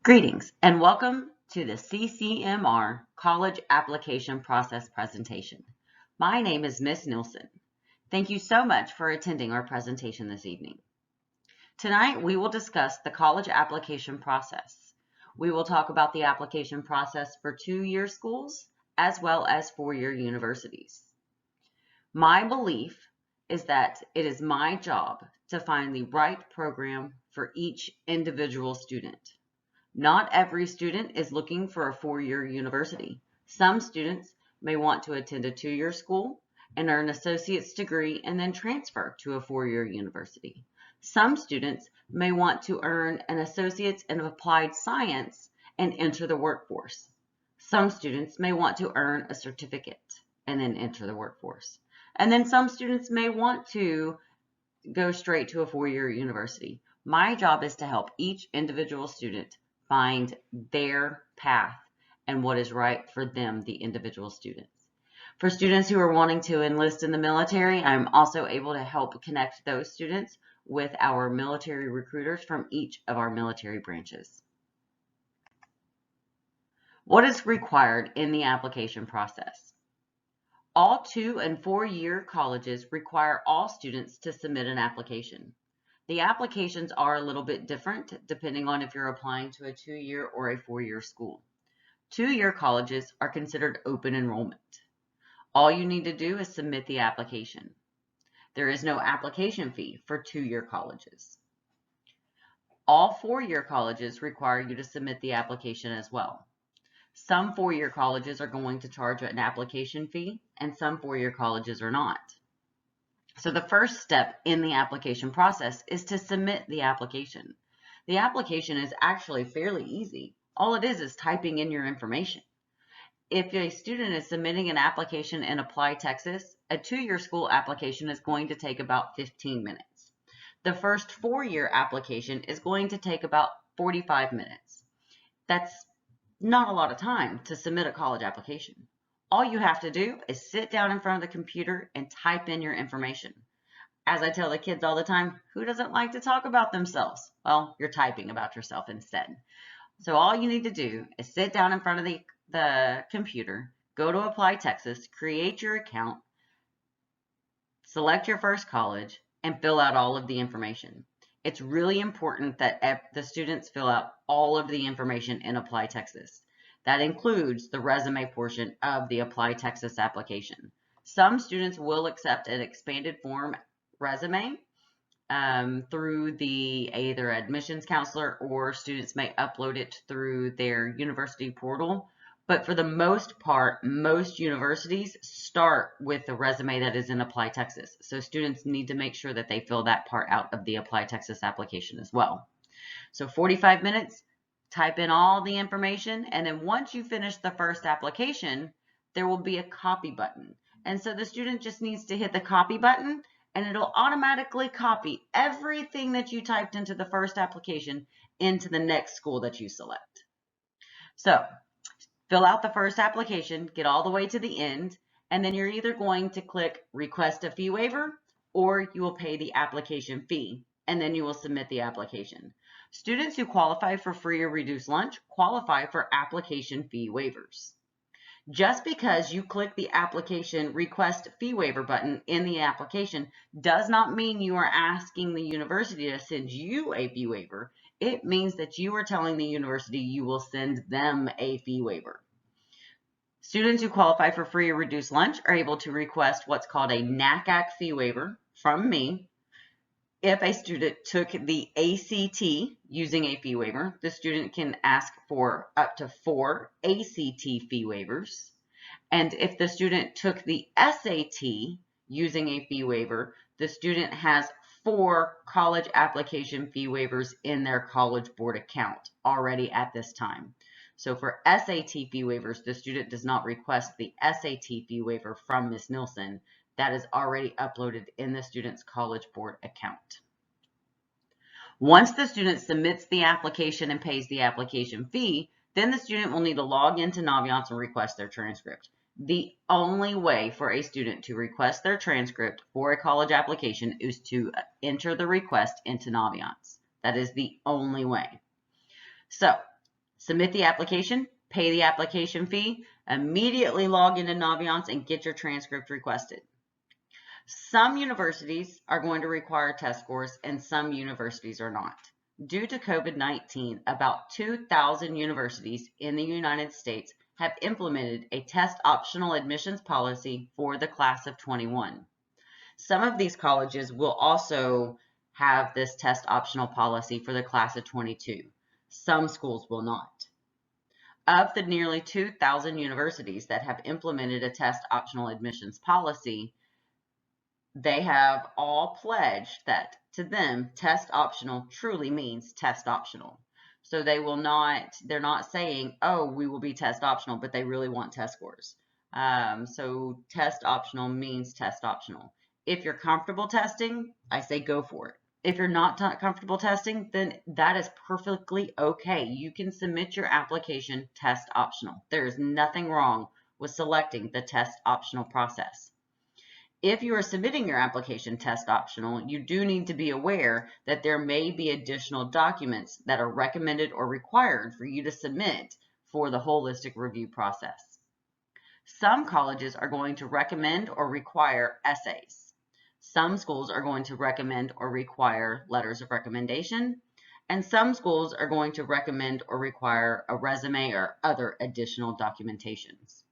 Greetings and welcome to the CCMR College Application Process presentation. My name is Miss Nilsson. Thank you so much for attending our presentation this evening. Tonight we will discuss the college application process. We will talk about the application process for two-year schools as well as four-year universities. My belief is that it is my job to find the right program for each individual student. Not every student is looking for a four-year university. Some students may want to attend a two-year school and earn an associate's degree and then transfer to a four-year university. Some students may want to earn an associate's in applied science and enter the workforce. Some students may want to earn a certificate and then enter the workforce. And then some students may want to go straight to a four-year university. My job is to help each individual student find their path and what is right for them, the individual students. For students who are wanting to enlist in the military, I'm also able to help connect those students with our military recruiters from each of our military branches. What is required in the application process? All 2- and 4-year colleges require all students to submit an application. The applications are a little bit different depending on if you're applying to a 2-year or a 4-year school. 2-year colleges are considered open enrollment. All you need to do is submit the application. There is no application fee for 2-year colleges. All 4-year colleges require you to submit the application as well. Some 4-year colleges are going to charge an application fee and some 4-year colleges are not. So the first step in the application process is to submit the application. The application is actually fairly easy. All it is typing in your information. If a student is submitting an application in Apply Texas, a 2-year school application is going to take about 15 minutes. The first 4-year application is going to take about 45 minutes. That's not a lot of time to submit a college application. All you have to do is sit down in front of the computer and type in your information. As I tell the kids all the time, who doesn't like to talk about themselves? Well, you're typing about yourself instead. So all you need to do is sit down in front of the computer, go to Apply Texas, create your account, select your first college, and fill out all of the information. It's really important that the students fill out all of the information in Apply Texas. That includes the resume portion of the Apply Texas application. Some students will accept an expanded form resume through the either admissions counselor, or students may upload it through their university portal. But for the most part, most universities start with the resume that is in Apply Texas. So students need to make sure that they fill that part out of the Apply Texas application as well. So 45 minutes. Type in all the information, and then once you finish the first application, there will be a copy button. And so the student just needs to hit the copy button, and it'll automatically copy everything that you typed into the first application into the next school that you select. So fill out the first application, get all the way to the end, and then you're either going to click Request a Fee Waiver, or you will pay the application fee, and then you will submit the application. Students who qualify for free or reduced lunch qualify for application fee waivers. Just because you click the application Request Fee Waiver button in the application does not mean you are asking the university to send you a fee waiver. It means that you are telling the university you will send them a fee waiver. Students who qualify for free or reduced lunch are able to request what's called a NACAC fee waiver from me. If a student took the ACT using a fee waiver, the student can ask for up to 4 ACT fee waivers. And if the student took the SAT using a fee waiver, the student has 4 college application fee waivers in their College Board account already at this time. So for SAT fee waivers, the student does not request the SAT fee waiver from Ms. Nilsson. That is already uploaded in the student's College Board account. Once the student submits the application and pays the application fee, then the student will need to log into Naviance and request their transcript. The only way for a student to request their transcript for a college application is to enter the request into Naviance. That is the only way. So Submit the application, pay the application fee, immediately log into Naviance and get your transcript requested. Some universities are going to require test scores and some universities are not. Due to COVID-19, about 2,000 universities in the United States have implemented a test optional admissions policy for the class of 21. Some of these colleges will also have this test optional policy for the class of 22. Some schools will not. Of the nearly 2,000 universities that have implemented a test optional admissions policy, they have all pledged that to them, test optional truly means test optional. So they're not saying, oh, we will be test optional, but they really want test scores. So test optional means test optional. If you're comfortable testing, I say go for it. If you're not comfortable testing, then that is perfectly okay. You can submit your application test optional. There is nothing wrong with selecting the test optional process. If you are submitting your application test optional, you do need to be aware that there may be additional documents that are recommended or required for you to submit for the holistic review process. Some colleges are going to recommend or require essays. Some schools are going to recommend or require letters of recommendation, and some schools are going to recommend or require a resume or other additional documentations.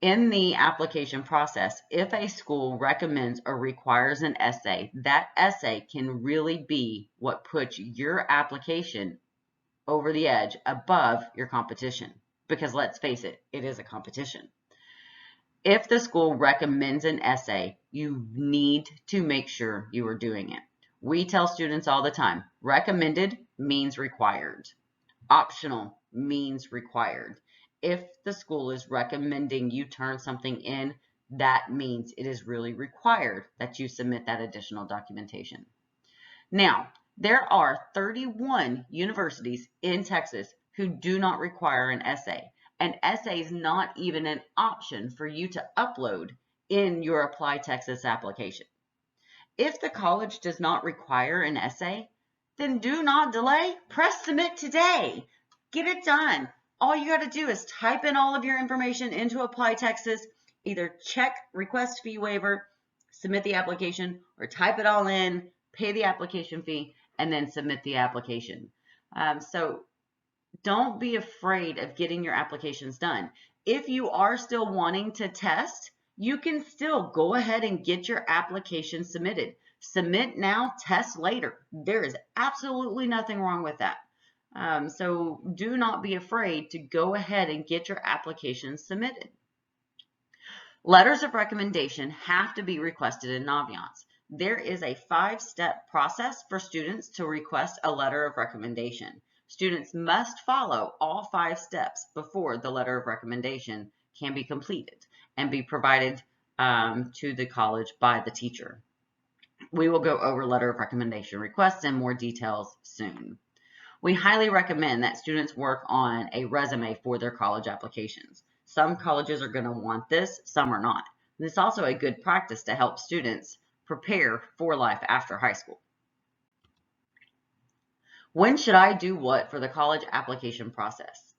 In the application process, if a school recommends or requires an essay, that essay can really be what puts your application over the edge above your competition. Because let's face it, it is a competition. If the school recommends an essay, you need to make sure you are doing it. We tell students all the time, recommended means required. Optional means required. If the school is recommending you turn something in, that means it is really required that you submit that additional documentation. Now, there are 31 universities in Texas who do not require an essay. An essay is not even an option for you to upload in your Apply Texas application. If the college does not require an essay, then do not delay. Press submit today. Get it done. All you got to do is type in all of your information into Apply Texas, either check request fee waiver, submit the application, or type it all in, pay the application fee, and then submit the application. So don't be afraid of getting your applications done. If you are still wanting to test, you can still go ahead and get your application submitted. Submit now, test later. There is absolutely nothing wrong with that. So do not be afraid to go ahead and get your application submitted. Letters of recommendation have to be requested in Naviance. There is a 5-step process for students to request a letter of recommendation. Students must follow all 5 steps before the letter of recommendation can be completed and be provided to the college by the teacher. We will go over letter of recommendation requests in more details soon. We highly recommend that students work on a resume for their college applications. Some colleges are going to want this, some are not. This is also a good practice to help students prepare for life after high school. When should I do what for the college application process?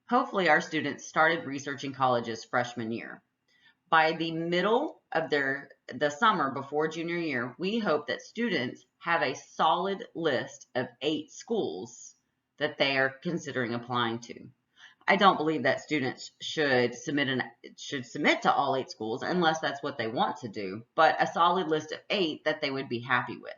Hopefully our students started researching colleges freshman year. By the middle of the summer before junior year, we hope that students have a solid list of 8 schools that they are considering applying to. I don't believe that students should submit to all 8 schools unless that's what they want to do, but a solid list of 8 that they would be happy with.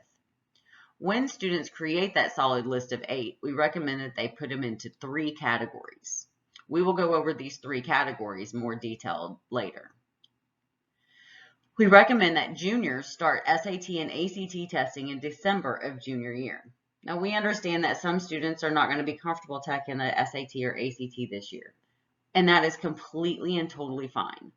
When students create that solid list of 8, we recommend that they put them into 3 categories. We will go over these 3 categories more detailed later. We recommend that juniors start SAT and ACT testing in December of junior year. Now, we understand that some students are not going to be comfortable taking the SAT or ACT this year, and that is completely and totally fine.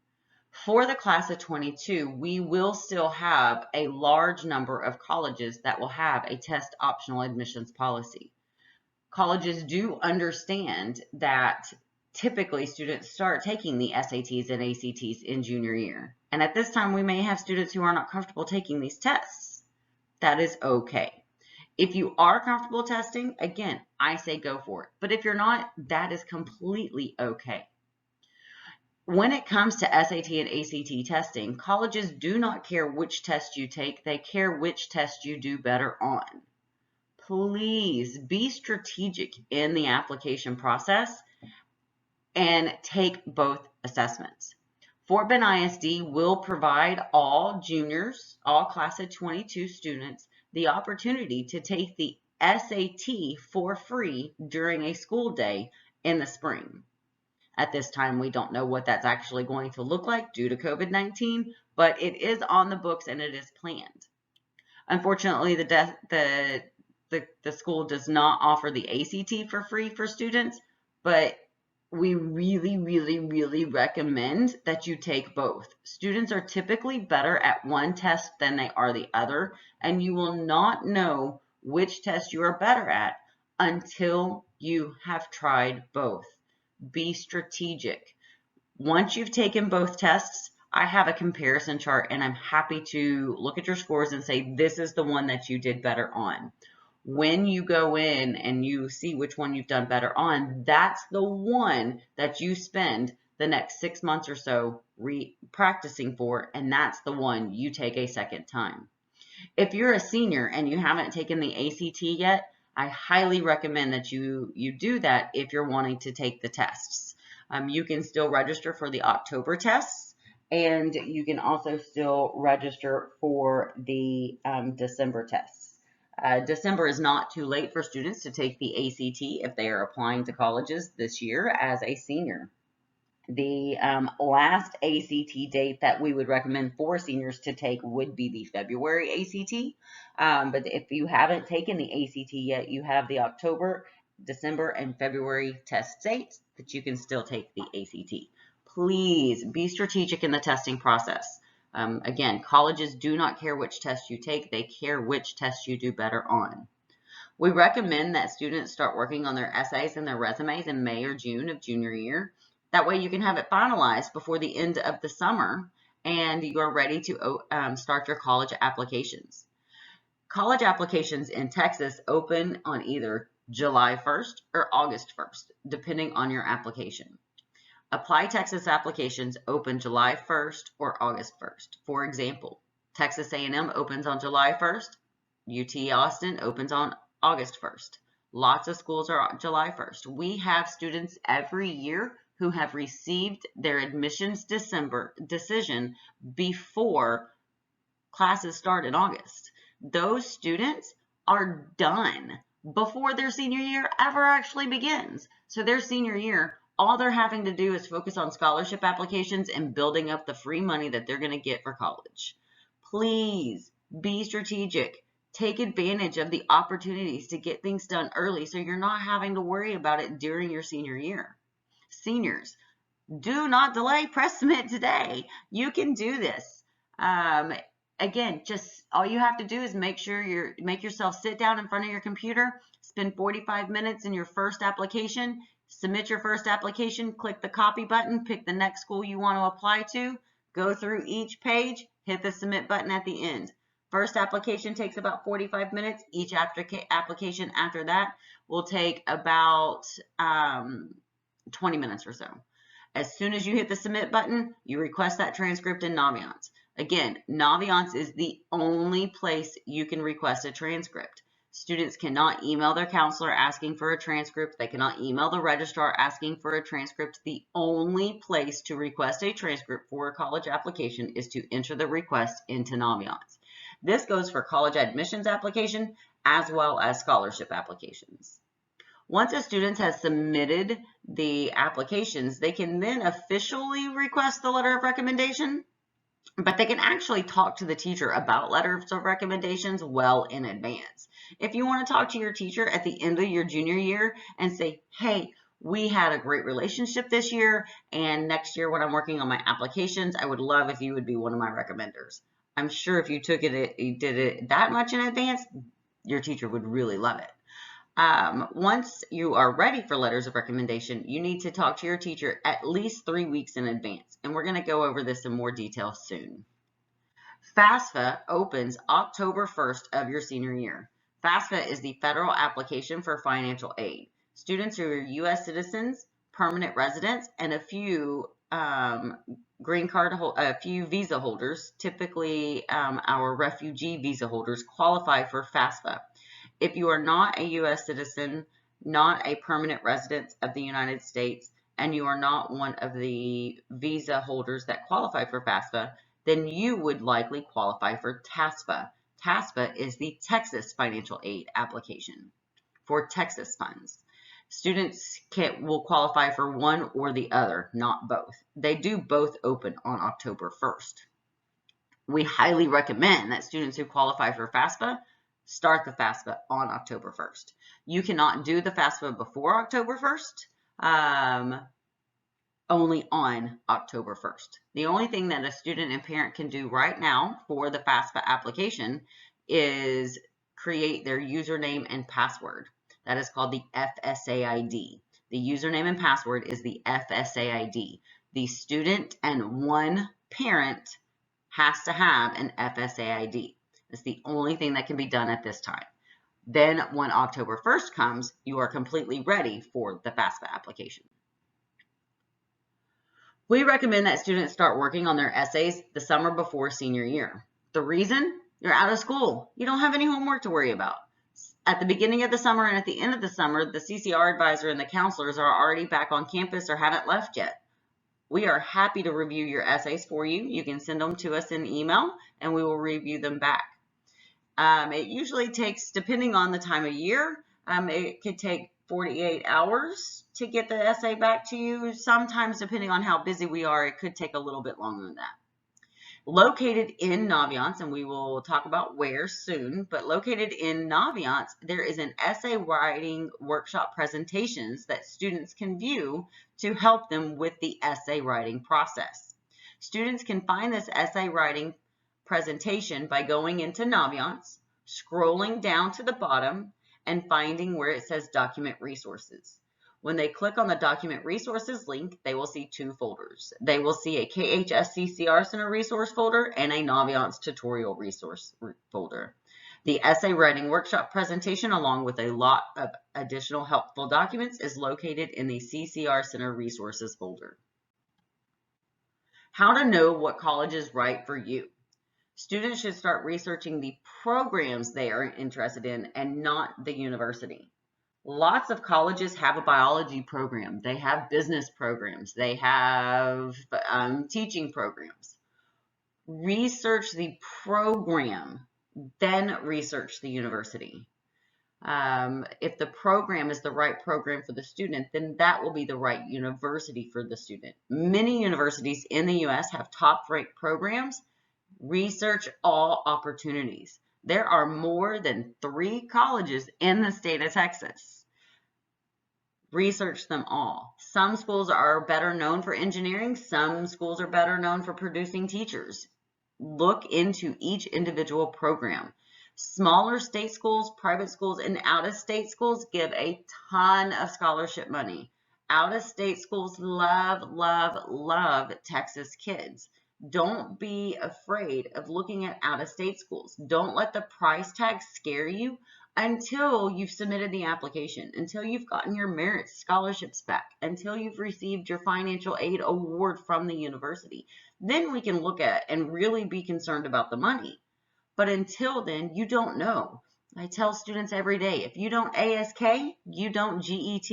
For the class of 22, we will still have a large number of colleges that will have a test optional admissions policy. Colleges do understand that typically students start taking the SATs and ACTs in junior year. And at this time, we may have students who are not comfortable taking these tests. That is okay. If you are comfortable testing, again, I say go for it. But if you're not, that is completely okay. When it comes to SAT and ACT testing, colleges do not care which test you take, they care which test you do better on. Please be strategic in the application process and take both assessments. Fort Bend ISD will provide all juniors, all class of 22 students, the opportunity to take the SAT for free during a school day in the spring. At this time, we don't know what that's actually going to look like due to COVID-19, but it is on the books and it is planned. Unfortunately, the school does not offer the ACT for free for students, but we really, really, really recommend that you take both. Students are typically better at one test than they are the other, and you will not know which test you are better at until you have tried both. Be strategic. Once you've taken both tests, I have a comparison chart and I'm happy to look at your scores and say, this is the one that you did better on. When you go in and you see which one you've done better on, that's the one that you spend the next 6 months or so practicing for, and that's the one you take a second time. If you're a senior and you haven't taken the ACT yet, I highly recommend that you do that if you're wanting to take the tests. You can still register for the October tests, and you can also still register for the December tests. December is not too late for students to take the ACT if they are applying to colleges this year as a senior. The last ACT date that we would recommend for seniors to take would be the February ACT. But if you haven't taken the ACT yet, you have the October, December, and February test dates that you can still take the ACT. Please be strategic in the testing process. Again, colleges do not care which test you take, they care which test you do better on. We recommend that students start working on their essays and their resumes in May or June of junior year. That way you can have it finalized before the end of the summer and you're ready to start your college applications. College applications in Texas open on either July 1st or August 1st, depending on your application. Apply Texas applications open July 1st or August 1st. For example, Texas A&M opens on July 1st, UT Austin opens on August 1st. Lots of schools are on July 1st. We have students every year who have received their admissions decision before classes start in August. Those students are done before their senior year ever actually begins. So their senior year, all they're having to do is focus on scholarship applications and building up the free money that they're going to get for college. Please be strategic. Take advantage of the opportunities to get things done early so you're not having to worry about it during your senior year. Seniors, do not delay. Press submit today. You can do this. Again, just all you have to do is make yourself sit down in front of your computer, spend 45 minutes in your first application, submit your first application, click the copy button, pick the next school you want to apply to, go through each page, hit the submit button at the end. First application takes about 45 minutes. Each application after that will take about 20 minutes or so. As soon as you hit the submit button, you request that transcript in Naviance. Again, Naviance is the only place you can request a transcript. Students cannot email their counselor asking for a transcript. They cannot email the registrar asking for a transcript. The only place to request a transcript for a college application is to enter the request into Naviance. This goes for college admissions application as well as scholarship applications. Once a student has submitted the applications, they can then officially request the letter of recommendation, but they can actually talk to the teacher about letters of recommendations well in advance. If you want to talk to your teacher at the end of your junior year and say, hey, we had a great relationship this year, and next year when I'm working on my applications, I would love if you would be one of my recommenders. I'm sure if you did it that much in advance, your teacher would really love it. Once you are ready for letters of recommendation, you need to talk to your teacher at least 3 weeks in advance, and we're going to go over this in more detail soon. FAFSA opens October 1st of your senior year. FAFSA is the federal application for financial aid. Students who are U.S. citizens, permanent residents, and a few visa holders, typically our refugee visa holders, qualify for FAFSA. If you are not a U.S. citizen, not a permanent resident of the United States, and you are not one of the visa holders that qualify for FAFSA, then you would likely qualify for TASFA. TASFA is the Texas Financial Aid Application for Texas funds. Students will qualify for one or the other, not both. They do both open on October 1st. We highly recommend that students who qualify for FAFSA start the FAFSA on October 1st. You cannot do the FAFSA before October 1st, only on October 1st. The only thing that a student and parent can do right now for the FAFSA application is create their username and password. That is called the FSAID. The username and password is the FSAID. The student and one parent has to have an FSAID. It's the only thing that can be done at this time. Then when October 1st comes, you are completely ready for the FAFSA application. We recommend that students start working on their essays the summer before senior year. The reason? You're out of school. You don't have any homework to worry about. At the beginning of the summer and at the end of the summer, the CCR advisor and the counselors are already back on campus or haven't left yet. We are happy to review your essays for you. You can send them to us in email and we will review them back. It usually takes, depending on the time of year, it could take 48 hours to get the essay back to you. Sometimes, depending on how busy we are, it could take a little bit longer than that. Located in Naviance, and we will talk about where soon, but located in Naviance, there is an essay writing workshop presentations that students can view to help them with the essay writing process. Students can find this essay writing presentation by going into Naviance, scrolling down to the bottom, and finding where it says Document Resources. When they click on the Document Resources link, they will see two folders. They will see a KHS-CCR Center resource folder and a Naviance tutorial resource folder. The essay writing workshop presentation, along with a lot of additional helpful documents, is located in the CCR Center resources folder. How to know what college is right for you. Students should start researching the programs they are interested in and not the university. Lots of colleges have a biology program. They have business programs. They have teaching programs. Research the program, then research the university. If the program is the right program for the student, then that will be the right university for the student. Many universities in the U.S. have top-ranked programs. Research all opportunities. There are more than 3 colleges in the state of Texas. Research them all. Some schools are better known for engineering. Some schools are better known for producing teachers. Look into each individual program. Smaller state schools, private schools, and out-of-state schools give a ton of scholarship money. Out-of-state schools love, love, love Texas kids. Don't be afraid of looking at out-of-state schools. Don't let the price tag scare you until you've submitted the application, until you've gotten your merit scholarships back, until you've received your financial aid award from the university. Then we can look at and really be concerned about the money. But until then, you don't know. I tell students every day, if you don't ASK, you don't GET.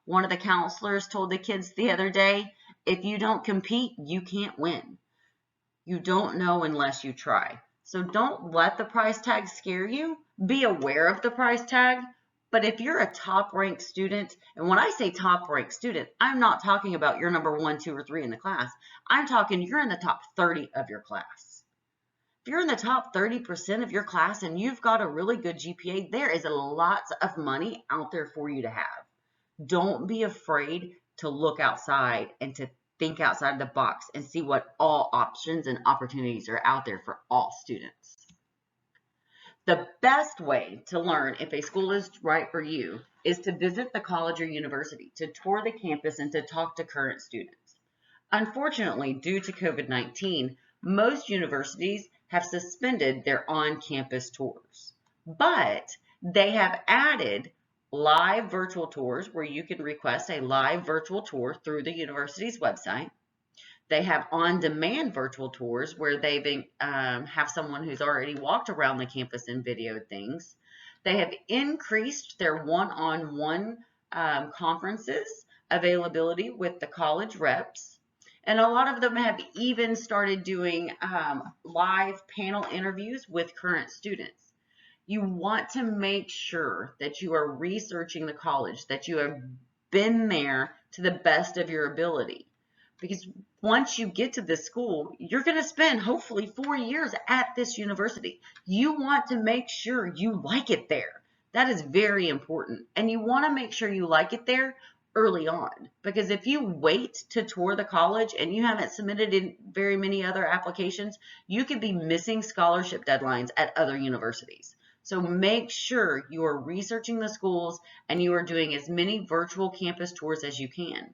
One of the counselors told the kids the other day, if you don't compete, you can't win. You don't know unless you try. So don't let the price tag scare you. Be aware of the price tag. But if you're a top-ranked student, and when I say top-ranked student, I'm not talking about you're number 1, 2, or 3 in the class. I'm talking you're in the top 30 of your class. If you're in the top 30% of your class and you've got a really good GPA, there is lots of money out there for you to have. Don't be afraid to look outside and to think outside the box and see what all options and opportunities are out there for all students. The best way to learn if a school is right for you is to visit the college or university, to tour the campus, and to talk to current students. Unfortunately, due to COVID-19, most universities have suspended their on-campus tours. But They have added live virtual tours where you can request a live virtual tour through the university's website. They have on-demand virtual tours where they have someone who's already walked around the campus and videoed things. They have increased their one-on-one conferences availability with the college reps. And a lot of them have even started doing live panel interviews with current students. You want to make sure that you are researching the college, that you have been there to the best of your ability. Because once you get to this school, you're going to spend hopefully 4 years at this university. You want to make sure you like it there. That is very important. And you want to make sure you like it there early on. Because if you wait to tour the college and you haven't submitted in very many other applications, you could be missing scholarship deadlines at other universities. So make sure you are researching the schools and you are doing as many virtual campus tours as you can.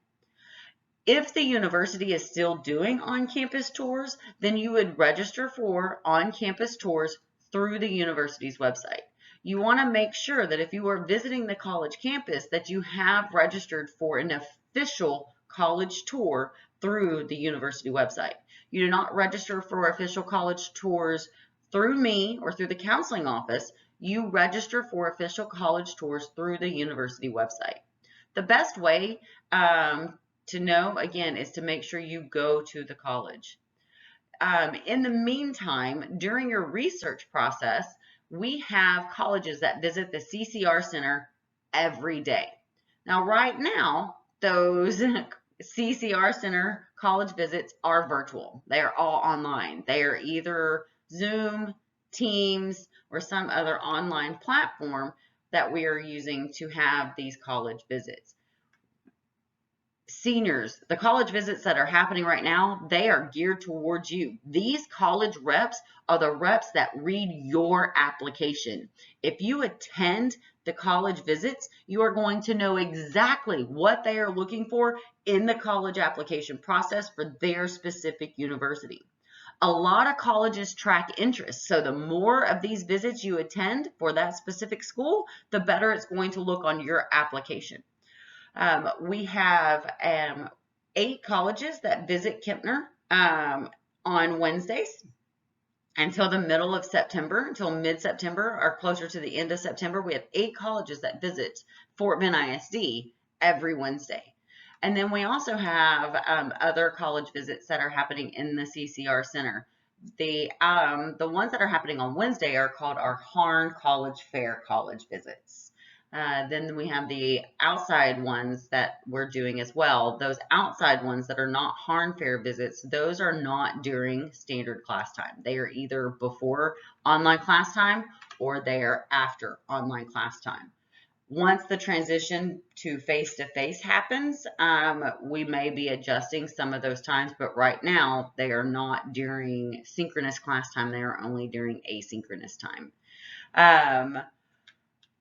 If the university is still doing on-campus tours, then you would register for on-campus tours through the university's website. You want to make sure that if you are visiting the college campus that you have registered for an official college tour through the university website. You do not register for official college tours through me or through the counseling office. You register for official college tours through the university website. The best way to know, again, is to make sure you go to the college. In the meantime, during your research process, we have colleges that visit the CCR Center every day. Now, right now, those CCR Center college visits are virtual. They are all online. They are either Zoom, Teams, or some other online platform that we are using to have these college visits. Seniors, the college visits that are happening right now, they are geared towards you. These college reps are the reps that read your application. If you attend the college visits, you are going to know exactly what they are looking for in the college application process for their specific university. A lot of colleges track interest, so the more of these visits you attend for that specific school, the better it's going to look on your application. We have 8 colleges that visit Kempner on Wednesdays until the middle of September, until mid-September or closer to the end of September. We have 8 colleges that visit Fort Bend ISD every Wednesday. And then we also have other college visits that are happening in the CCR Center. The ones that are happening on Wednesday are called our Harn College Fair college visits. Then we have the outside ones that we're doing as well. Those outside ones that are not Harn Fair visits, those are not during standard class time. They are either before online class time or they are after online class time. Once the transition to face-to-face happens, we may be adjusting some of those times, but right now they are not during synchronous class time. They are only during asynchronous time.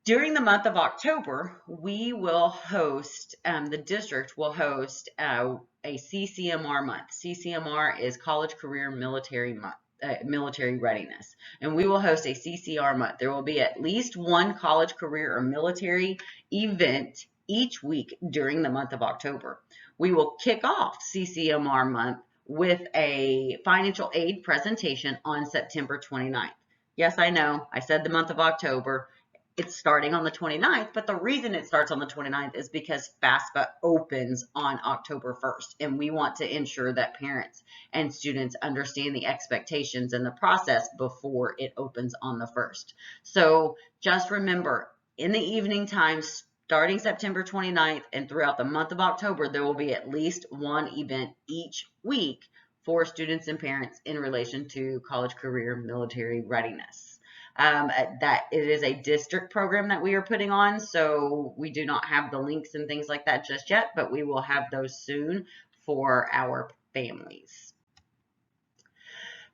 During the month of October, we will host, the district will host a CCMR month. CCMR is College Career Military Month. Military readiness, and we will host a CCR month. There will be at least one college, career, or military event each week during the month of October. We will kick off CCMR month with a financial aid presentation on September 29th. Yes, I know, I said the month of October. It's starting on the 29th, but the reason it starts on the 29th is because FAFSA opens on October 1st, and we want to ensure that parents and students understand the expectations and the process before it opens on the 1st. So just remember, in the evening times, starting September 29th and throughout the month of October, there will be at least one event each week for students and parents in relation to college, career, military readiness. That it is a district program that we are putting on, so we do not have the links and things like that just yet, but we will have those soon for our families.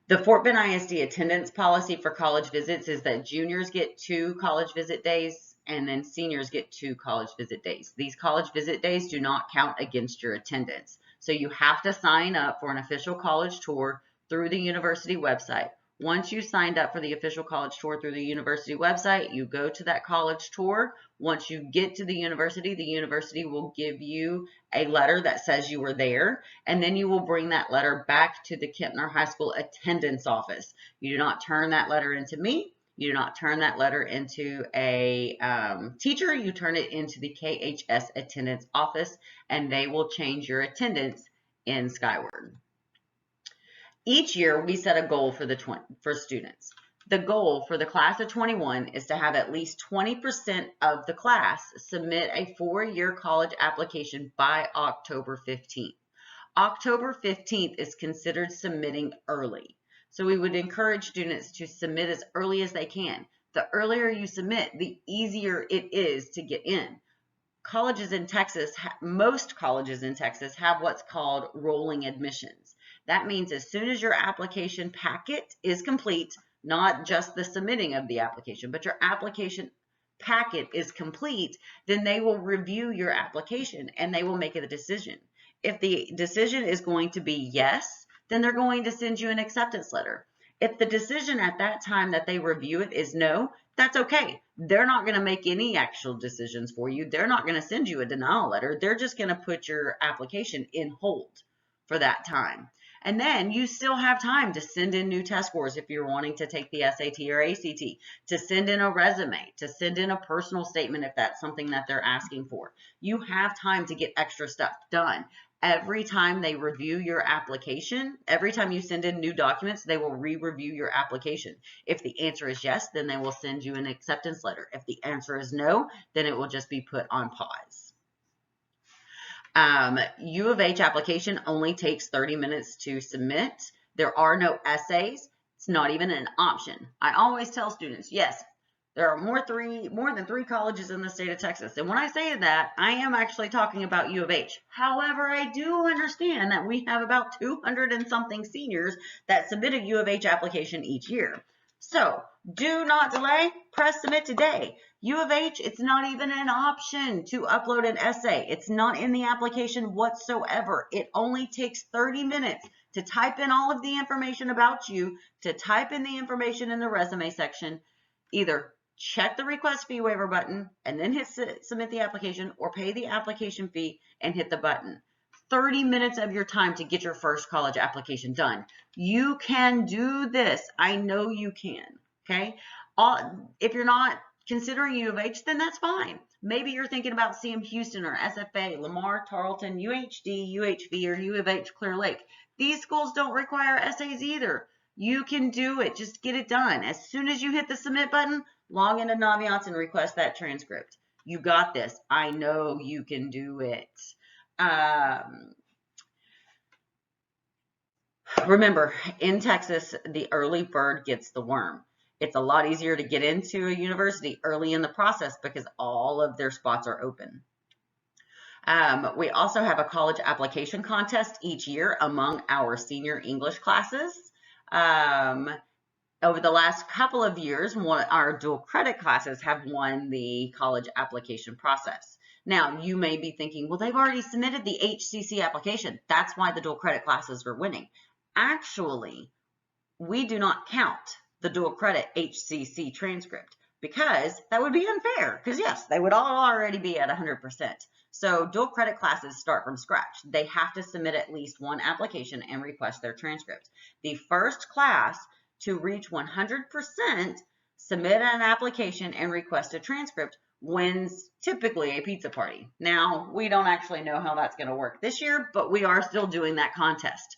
The Fort Bend ISD attendance policy for college visits is that juniors get 2 college visit days and then seniors get 2 college visit days. These college visit days do not count against your attendance. So you have to sign up for an official college tour through the university website, Once you signed up for the official college tour through the university website, you go to that college tour. Once you get to the university will give you a letter that says you were there, and then you will bring that letter back to the Kempner High School attendance office. You do not turn that letter into me. You do not turn that letter into a teacher. You turn it into the KHS attendance office, and they will change your attendance in Skyward. Each year, we set a goal for students. The goal for the class of 21 is to have at least 20% of the class submit a 4-year college application by October 15th. October 15th is considered submitting early. So we would encourage students to submit as early as they can. The earlier you submit, the easier it is to get in. Colleges in Texas, most colleges in Texas have what's called rolling admissions. That means as soon as your application packet is complete, not just the submitting of the application, but your application packet is complete, then they will review your application and they will make a decision. If the decision is going to be yes, then they're going to send you an acceptance letter. If the decision at that time that they review it is no, that's okay. They're not going to make any actual decisions for you. They're not going to send you a denial letter. They're just going to put your application in hold for that time. And then you still have time to send in new test scores if you're wanting to take the SAT or ACT, to send in a resume, to send in a personal statement if that's something that they're asking for. You have time to get extra stuff done. Every time they review your application, every time you send in new documents, they will re-review your application. If the answer is yes, then they will send you an acceptance letter. If the answer is no, then it will just be put on pause. U of H application only takes 30 minutes to submit. There are no essays. It's not even an option. I always tell students, yes, there are more than 3 colleges in the state of Texas. And when I say that, I am actually talking about U of H. However, I do understand that we have about 200 and something seniors that submit a U of H application each year. So do not delay, press submit today. U of H, it's not even an option to upload an essay. It's not in the application whatsoever. It only takes 30 minutes to type in all of the information about you, to type in the information in the resume section, either check the request fee waiver button and then hit submit the application, or pay the application fee and hit the button. 30 minutes of your time to get your first college application done. You can do this. I know you can, okay? If you're not considering U of H, then that's fine. Maybe you're thinking about CM Houston or SFA, Lamar, Tarleton, UHD, UHV, or U of H Clear Lake. These schools don't require essays either. You can do it. Just get it done. As soon as you hit the submit button, log into Naviance and request that transcript. You got this. I know you can do it. Remember, in Texas, the early bird gets the worm. It's a lot easier to get into a university early in the process because all of their spots are open. We also have a college application contest each year among our senior English classes. Over the last couple of years, our dual credit classes have won the college application process. Now, you may be thinking, well, they've already submitted the HCC application. That's why the dual credit classes are winning. Actually, we do not count the dual credit HCC transcript because that would be unfair because, yes, they would all already be at 100%. So dual credit classes start from scratch. They have to submit at least one application and request their transcript. The first class to reach 100%, submit an application and request a transcript, wins typically a pizza party. Now, we don't actually know how that's going to work this year, but we are still doing that contest.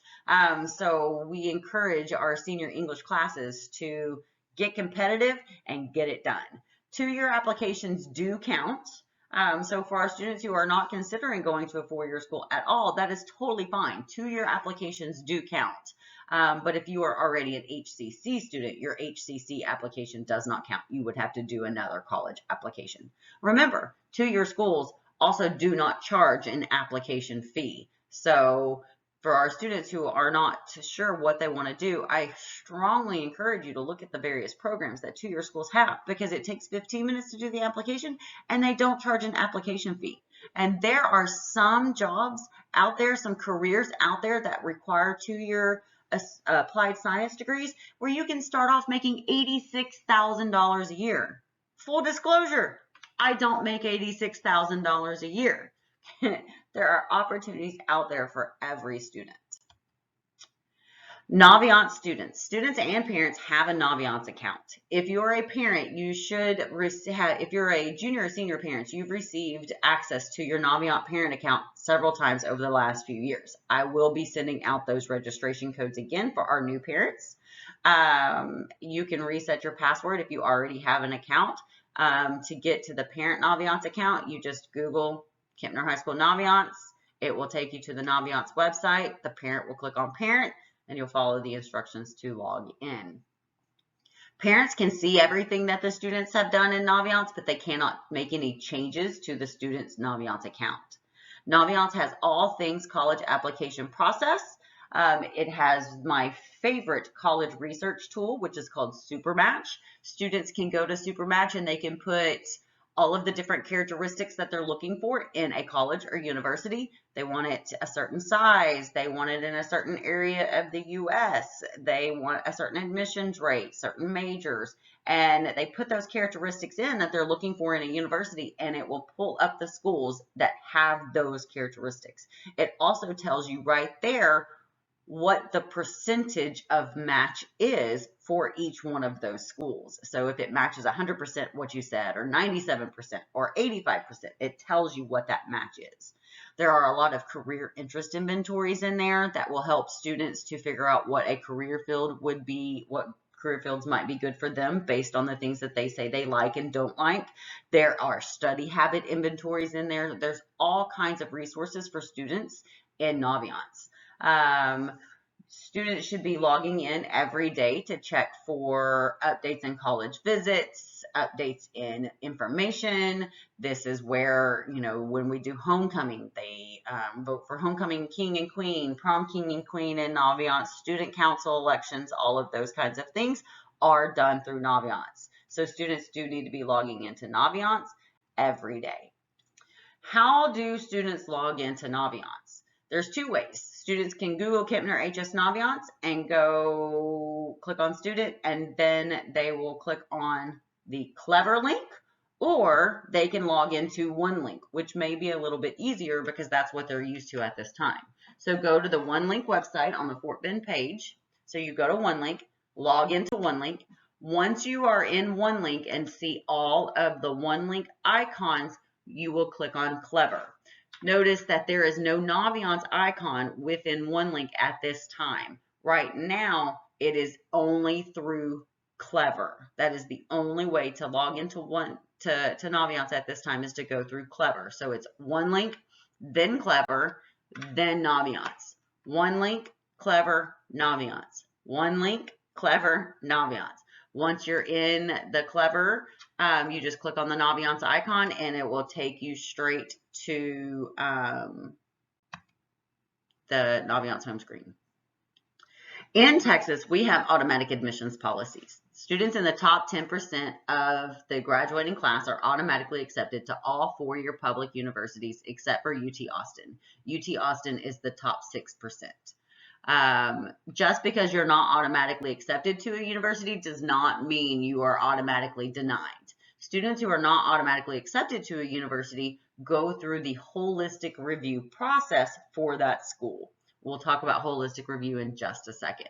So we encourage our senior English classes to get competitive and get it done. 2-year applications do count. So for our students who are not considering going to a 4-year school at all, that is totally fine. 2-year applications do count. But if you are already an HCC student, your HCC application does not count. You would have to do another college application. Remember, 2-year schools also do not charge an application fee. So for our students who are not sure what they want to do, I strongly encourage you to look at the various programs that 2-year schools have, because it takes 15 minutes to do the application and they don't charge an application fee. And there are some jobs out there, some careers out there that require 2-year applied science degrees where you can start off making $86,000 a year. Full disclosure, I don't make $86,000 a year. There are opportunities out there for every student. Naviance students and parents have a Naviance account. If you're a parent, you should have, if you're a junior or senior parent, you've received access to your Naviance parent account several times over the last few years. I will be sending out those registration codes again for our new parents. You can reset your password if you already have an account. To get to the parent Naviance account, you just Google Kempner High School Naviance. It will take you to the Naviance website. The parent will click on parent, and you'll follow the instructions to log in. Parents can see everything that the students have done in Naviance, but they cannot make any changes to the student's Naviance account. Naviance has all things college application process. It has my favorite college research tool, which is called Supermatch. Students can go to Supermatch and they can put all of the different characteristics that they're looking for in a college or university. They want it a certain size. They want it in a certain area of the U.S. They want a certain admissions rate, certain majors, and they put those characteristics in that they're looking for in a university, and it will pull up the schools that have those characteristics. It also tells you right there what the percentage of match is for each one of those schools. So if it matches 100% what you said, or 97%, or 85%, it tells you what that match is. There are a lot of career interest inventories in there that will help students to figure out what a career field would be, what career fields might be good for them based on the things that they say they like and don't like. There are study habit inventories in there. There's all kinds of resources for students in Naviance. Students should be logging in every day to check for updates in college visits, updates in information. This is where, when we do homecoming, they vote for homecoming king and queen, prom king and queen in Naviance, student council elections, all of those kinds of things are done through Naviance. So students do need to be logging into Naviance every day. How do students log into Naviance? There's two ways. Students can Google Kempner HS Naviance and go click on student, and then they will click on the Clever link, or they can log into OneLink, which may be a little bit easier because that's what they're used to at this time. So go to the OneLink website on the Fort Bend page. So you go to OneLink, log into OneLink. Once you are in OneLink and see all of the OneLink icons, you will click on Clever. Notice that there is no Naviance icon within OneLink at this time. Right now, it is only through Clever. That is the only way to log into Naviance at this time, is to go through Clever. So it's OneLink, then Clever, then Naviance. OneLink, Clever, Naviance. OneLink, Clever, Naviance. Once you're in the Clever, you just click on the Naviance icon and it will take you straight to the Naviance home screen. In Texas, we have automatic admissions policies. Students in the top 10% of the graduating class are automatically accepted to all four-year public universities except for UT Austin. UT Austin is the top 6%. Just because you're not automatically accepted to a university does not mean you are automatically denied. Students who are not automatically accepted to a university go through the holistic review process for that school. We'll talk about holistic review in just a second.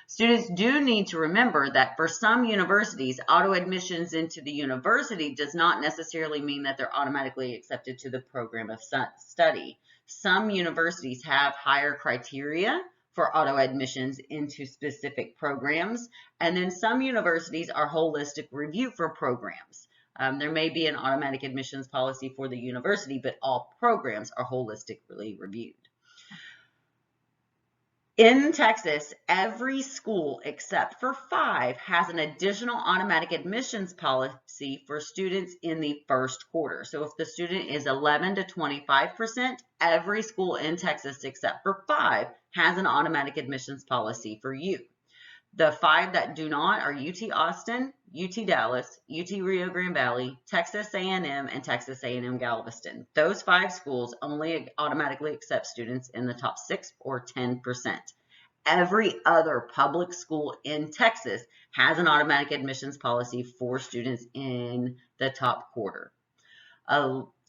Students do need to remember that for some universities, auto admissions into the university does not necessarily mean that they're automatically accepted to the program of study. Some universities have higher criteria for auto admissions into specific programs, and then some universities are holistic review for programs. There may be an automatic admissions policy for the university, but all programs are holistically reviewed. In Texas, every school except for 5 has an additional automatic admissions policy for students in the first quarter. So if the student is 11 to 25%, every school in Texas except for 5 has an automatic admissions policy for you. The 5 that do not are UT Austin, UT Dallas, UT Rio Grande Valley, Texas A&M, and Texas A&M Galveston. Those 5 schools only automatically accept students in the top 6 or 10%. Every other public school in Texas has an automatic admissions policy for students in the top quarter.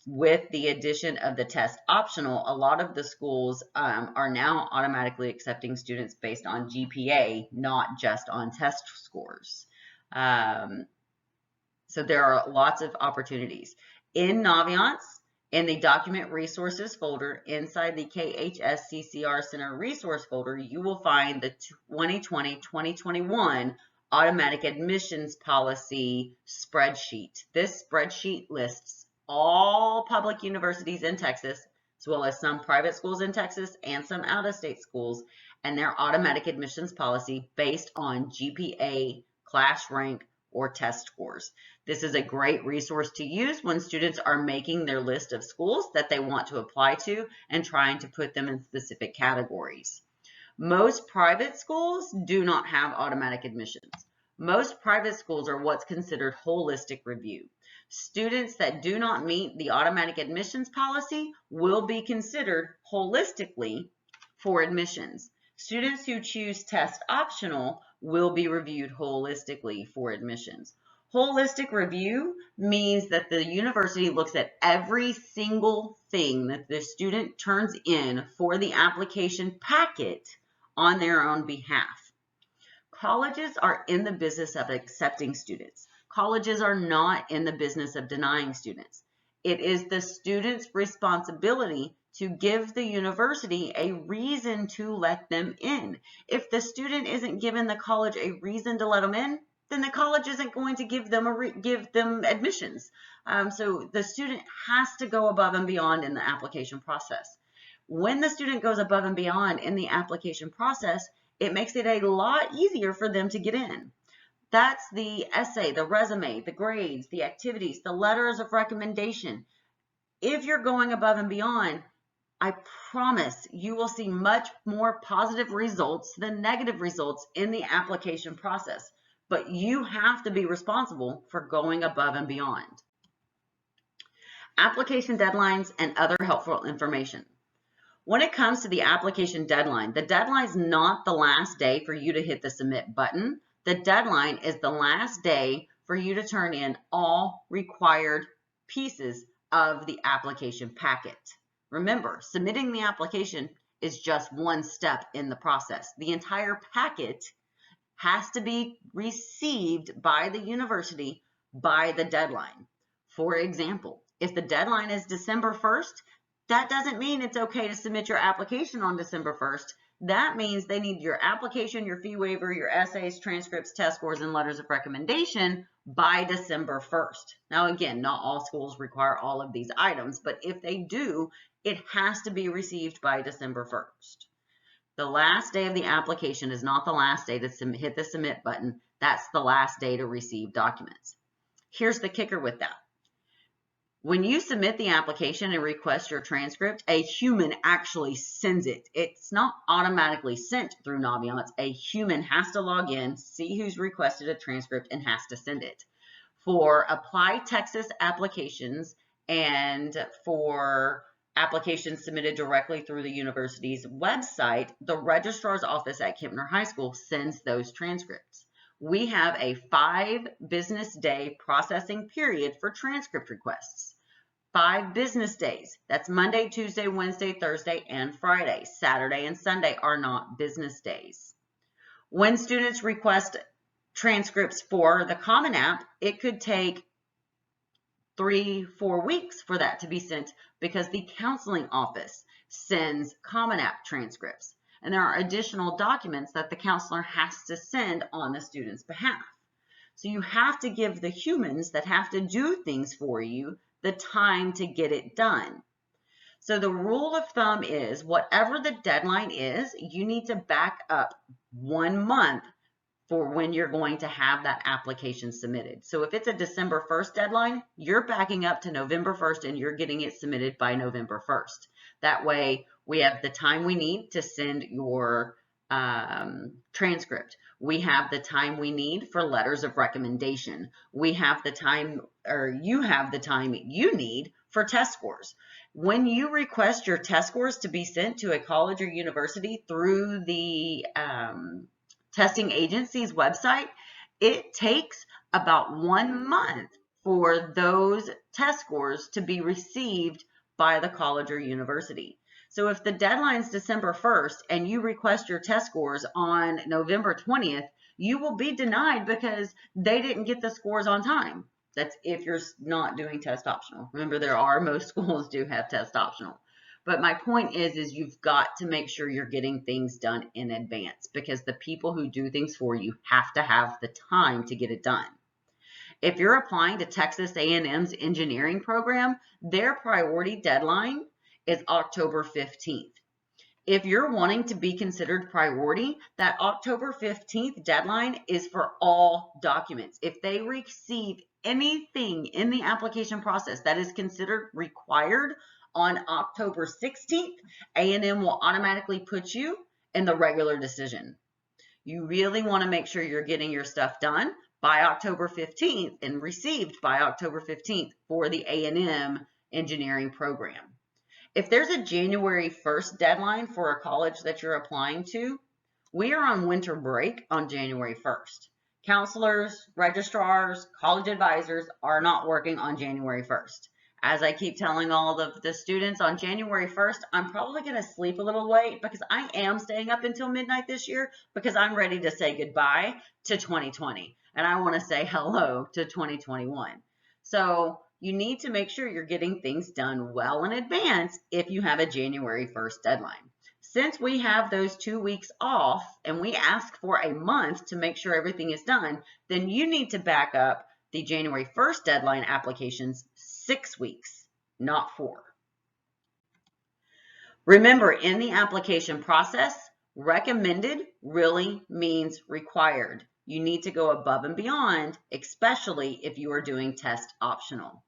With the addition of the test optional, a lot of the schools are now automatically accepting students based on GPA, not just on test scores. So there are lots of opportunities. In Naviance, in the Document Resources folder, inside the KHS CCR Center Resource folder, you will find the 2020-2021 Automatic Admissions Policy spreadsheet. This spreadsheet lists all public universities in Texas, as well as some private schools in Texas and some out-of-state schools, and their automatic admissions policy based on GPA, class rank, or test scores. This is a great resource to use when students are making their list of schools that they want to apply to and trying to put them in specific categories. Most private schools do not have automatic admissions. Most private schools are what's considered holistic review. Students that do not meet the automatic admissions policy will be considered holistically for admissions. Students who choose test optional will be reviewed holistically for admissions. Holistic review means that the university looks at every single thing that the student turns in for the application packet on their own behalf. Colleges are in the business of accepting students. Colleges are not in the business of denying students. It is the student's responsibility to give the university a reason to let them in. If the student isn't given the college a reason to let them in, then the college isn't going to give them admissions. So the student has to go above and beyond in the application process. When the student goes above and beyond in the application process, it makes it a lot easier for them to get in. That's the essay, the resume, the grades, the activities, the letters of recommendation. If you're going above and beyond, I promise you will see much more positive results than negative results in the application process. But you have to be responsible for going above and beyond. Application deadlines and other helpful information. When it comes to the application deadline, the deadline is not the last day for you to hit the submit button. The deadline is the last day for you to turn in all required pieces of the application packet. Remember, submitting the application is just one step in the process. The entire packet has to be received by the university by the deadline. For example, if the deadline is December 1st, that doesn't mean it's okay to submit your application on December 1st. That means they need your application, your fee waiver, your essays, transcripts, test scores, and letters of recommendation by December 1st. Now, again, not all schools require all of these items, but if they do, it has to be received by December 1st. The last day of the application is not the last day to hit the submit button. That's the last day to receive documents. Here's the kicker with that. When you submit the application and request your transcript, a human actually sends it. It's not automatically sent through Naviance. A human has to log in, see who's requested a transcript, and has to send it. For Apply Texas applications and for applications submitted directly through the university's website, the registrar's office at Kempner High School sends those transcripts. We have a 5 business day processing period for transcript requests. 5 business days. That's Monday, Tuesday, Wednesday, Thursday, and Friday. Saturday and Sunday are not business days. When students request transcripts for the Common App, it could take 3-4 weeks for that to be sent because the counseling office sends Common App transcripts. And there are additional documents that the counselor has to send on the student's behalf. So you have to give the humans that have to do things for you the time to get it done. So the rule of thumb is whatever the deadline is, you need to back up 1 month for when you're going to have that application submitted. So if it's a December 1st deadline, you're backing up to November 1st and you're getting it submitted by November 1st. That way we have the time we need to send your transcript. We have the time we need for letters of recommendation. We have the time, or you have the time you need for test scores. When you request your test scores to be sent to a college or university through the testing agency's website, it takes about 1 month for those test scores to be received by the college or university. So if the deadline is December 1st and you request your test scores on November 20th, you will be denied because they didn't get the scores on time. That's if you're not doing test optional. Remember, most schools do have test optional. But my point is you've got to make sure you're getting things done in advance, because the people who do things for you have to have the time to get it done. If you're applying to Texas A&M's engineering program, their priority deadline is October 15th. If you're wanting to be considered priority, that October 15th deadline is for all documents. If they receive anything in the application process that is considered required on October 16th, A&M will automatically put you in the regular decision. You really want to make sure you're getting your stuff done by October 15th and received by October 15th for the A&M engineering program. If there's a January 1st deadline for a college that you're applying to, we are on winter break on January 1st. Counselors, registrars, college advisors are not working on January 1st. As I keep telling all of the students, on January 1st, I'm probably going to sleep a little late because I am staying up until midnight this year because I'm ready to say goodbye to 2020 and I want to say hello to 2021. So you need to make sure you're getting things done well in advance if you have a January 1st deadline. Since we have those 2 weeks off and we ask for a month to make sure everything is done, then you need to back up the January 1st deadline applications 6 weeks, not 4. Remember, in the application process, recommended really means required. You need to go above and beyond, especially if you are doing test optional.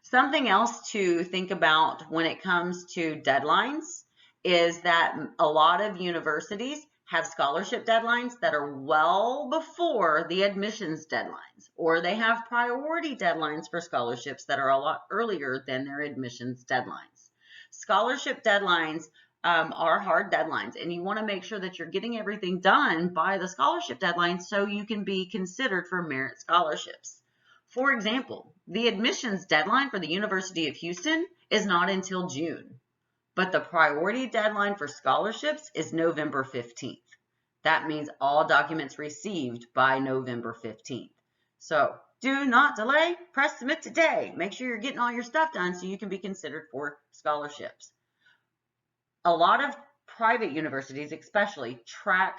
Something else to think about when it comes to deadlines is that a lot of universities have scholarship deadlines that are well before the admissions deadlines, or they have priority deadlines for scholarships that are a lot earlier than their admissions deadlines. Scholarship deadlines are hard deadlines, and you want to make sure that you're getting everything done by the scholarship deadline so you can be considered for merit scholarships. For example, the admissions deadline for the University of Houston is not until June, but the priority deadline for scholarships is November 15th. That means all documents received by November 15th. So do not delay, press submit today. Make sure you're getting all your stuff done so you can be considered for scholarships. A lot of private universities especially track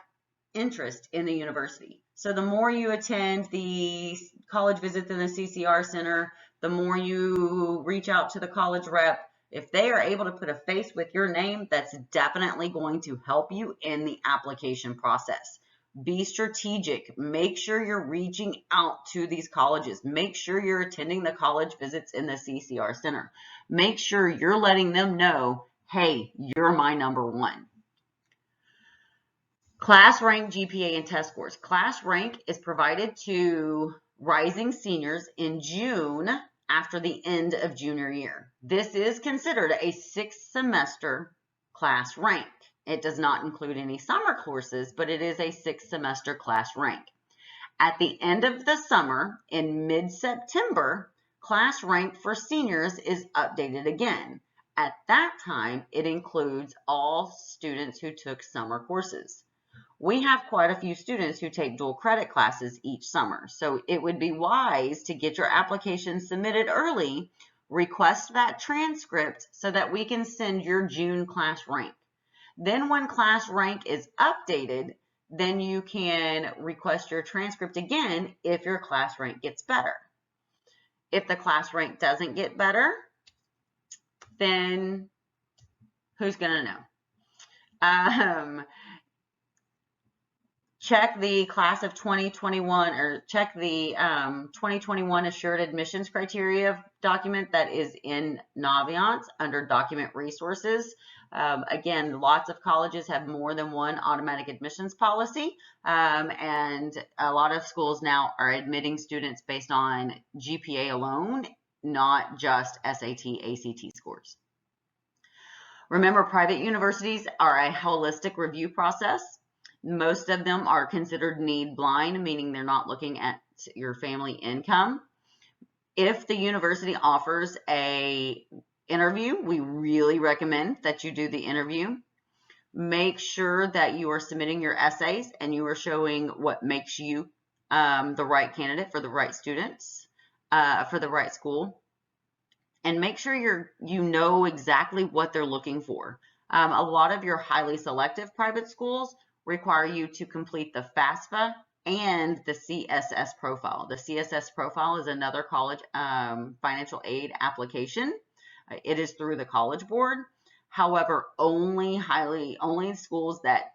interest in the university. So the more you attend the college visits in the CCR center, the more you reach out to the college rep. If they are able to put a face with your name, that's definitely going to help you in the application process. Be strategic. Make sure you're reaching out to these colleges. Make sure you're attending the college visits in the CCR center. Make sure you're letting them know, hey, you're my number one. Class rank, GPA, and test scores. Class rank is provided to rising seniors in June after the end of junior year. This is considered a 6th semester class rank. It does not include any summer courses, but it is a 6th semester class rank. At the end of the summer, in mid-September, class rank for seniors is updated again. At that time, it includes all students who took summer courses. We have quite a few students who take dual credit classes each summer, so it would be wise to get your application submitted early, request that transcript so that we can send your June class rank. Then when class rank is updated, then you can request your transcript again if your class rank gets better. If the class rank doesn't get better, then who's going to know? check the class of 2021 or check the 2021 assured admissions criteria document that is in Naviance under document resources. Again, lots of colleges have more than one automatic admissions policy, and a lot of schools now are admitting students based on GPA alone, not just SAT, ACT scores. Remember, private universities are a holistic review process. Most of them are considered need blind, meaning they're not looking at your family income. If the university offers an interview, we really recommend that you do the interview. Make sure that you are submitting your essays and you are showing what makes you the right candidate for the right students, for the right school. And make sure you know exactly what they're looking for. A lot of your highly selective private schools require you to complete the FAFSA and the CSS profile. The CSS profile is another college financial aid application. It is through the College Board. However, only schools that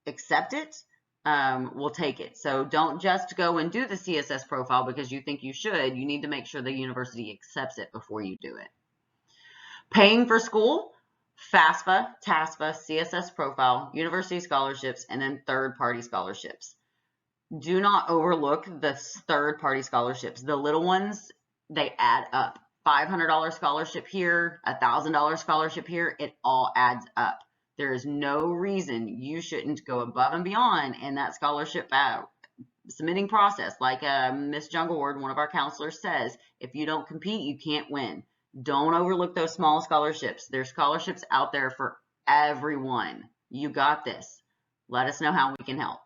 accept it will take it. So don't just go and do the CSS profile because you think you should. You need to make sure the university accepts it before you do it. Paying for school, FAFSA, TASFA, CSS profile, university scholarships, and then third-party scholarships. Do not overlook the third-party scholarships. The little ones, they add up. $500 scholarship here, $1,000 scholarship here, it all adds up. There is no reason you shouldn't go above and beyond in that scholarship submitting process. Like Ms. Jungleward, one of our counselors, says, if you don't compete, you can't win. Don't overlook those small scholarships. There's scholarships out there for everyone. You got this. Let us know how we can help.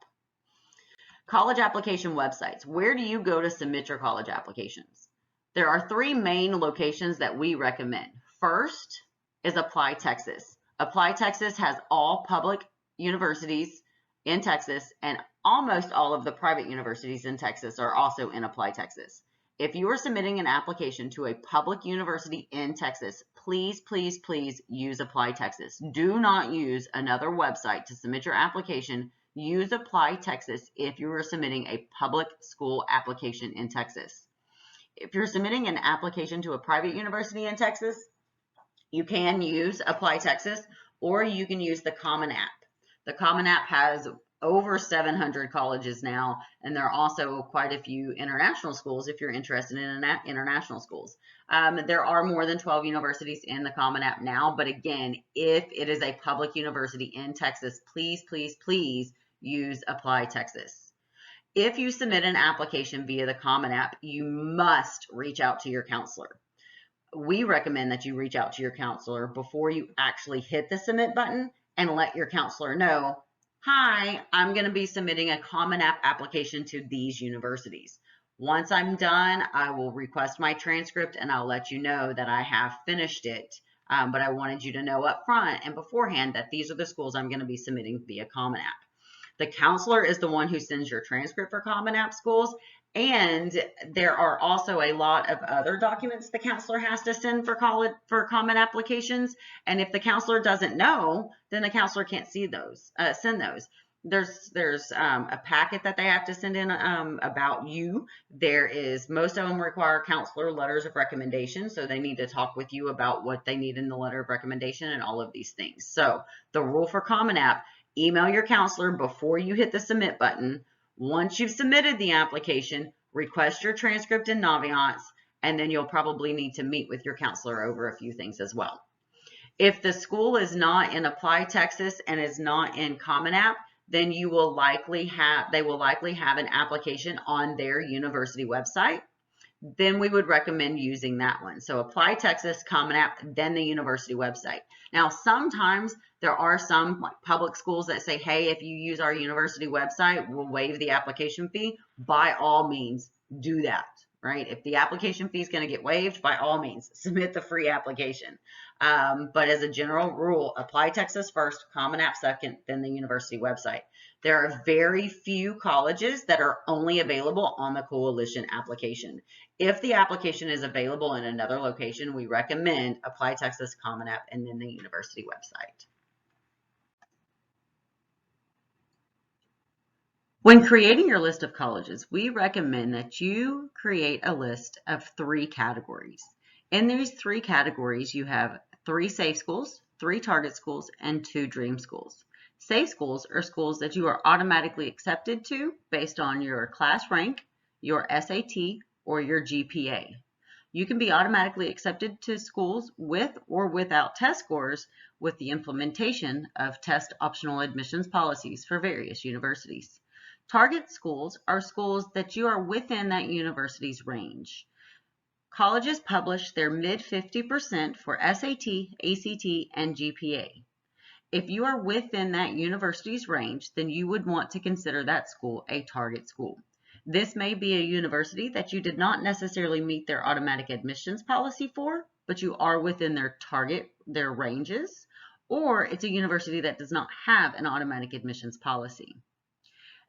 College application websites. Where do you go to submit your college applications? There are three main locations that we recommend. First is Apply Texas. Apply Texas has all public universities in Texas, and almost all of the private universities in Texas are also in Apply Texas. If you are submitting an application to a public university in Texas, please, please, please use Apply Texas. Do not use another website to submit your application. Use Apply Texas if you are submitting a public school application in Texas. If you're submitting an application to a private university in Texas, you can use Apply Texas, or you can use the Common App. The Common App has over 700 colleges now, and there are also quite a few international schools if you're interested in international schools. There are more than 12 universities in the Common App now, but again, if it is a public university in Texas, please, please, please use Apply Texas. If you submit an application via the Common App, you must reach out to your counselor. We recommend that you reach out to your counselor before you actually hit the submit button and let your counselor know, hi, I'm going to be submitting a Common App application to these universities. Once I'm done, I will request my transcript and I'll let you know that I have finished it. But I wanted you to know up front and beforehand that these are the schools I'm going to be submitting via Common App. The counselor is the one who sends your transcript for Common App schools, and there are also a lot of other documents the counselor has to send for Common applications, and if the counselor doesn't know, then the counselor can't send those. There's a packet that they have to send in about you. Most of them require counselor letters of recommendation, so they need to talk with you about what they need in the letter of recommendation and all of these things. So the rule for Common App: email your counselor before you hit the submit button. Once you've submitted the application, request your transcript in Naviance, and then you'll probably need to meet with your counselor over a few things as well. If the school is not in Apply Texas and is not in Common App, then they will likely have an application on their university website. Then we would recommend using that one. So Apply Texas, Common App, then the university website. Now, sometimes there are some public schools that say, hey, if you use our university website, we'll waive the application fee. By all means, do that, right? If the application fee is going to get waived, by all means, submit the free application. But as a general rule, Apply Texas first, Common App second, then the university website. There are very few colleges that are only available on the coalition application. If the application is available in another location, we recommend Apply Texas, Common App, and then the university website. When creating your list of colleges, we recommend that you create a list of 3 categories. In these 3 categories, you have 3 safe schools, 3 target schools, and 2 dream schools. Safe schools are schools that you are automatically accepted to based on your class rank, your SAT, or your GPA. You can be automatically accepted to schools with or without test scores with the implementation of test optional admissions policies for various universities. Target schools are schools that you are within that university's range. Colleges publish their mid 50% for SAT, ACT, and GPA. If you are within that university's range, then you would want to consider that school a target school. This may be a university that you did not necessarily meet their automatic admissions policy for, but you are within their ranges, or it's a university that does not have an automatic admissions policy.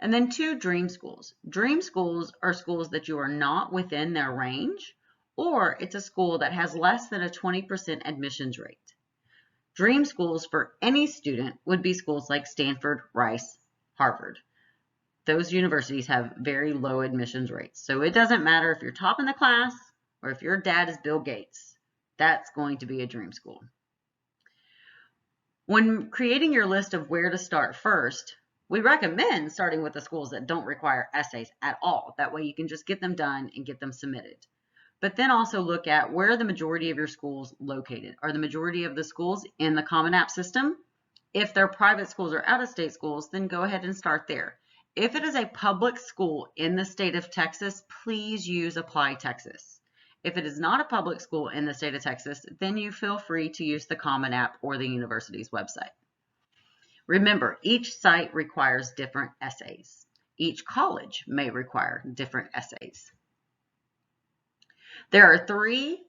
And then 2 dream schools. Dream schools are schools that you are not within their range, or it's a school that has less than a 20% admissions rate. Dream schools for any student would be schools like Stanford, Rice, Harvard. Those universities have very low admissions rates. So it doesn't matter if you're top in the class or if your dad is Bill Gates. That's going to be a dream school. When creating your list of where to start first, we recommend starting with the schools that don't require essays at all. That way you can just get them done and get them submitted. But then also look at where are the majority of your schools located. Are the majority of the schools in the Common App system? If they're private schools or out-of-state schools, then go ahead and start there. If it is a public school in the state of Texas, please use Apply Texas. If it is not a public school in the state of Texas, then you feel free to use the Common App or the university's website. Remember, each site requires different essays. Each college may require different essays. There are 3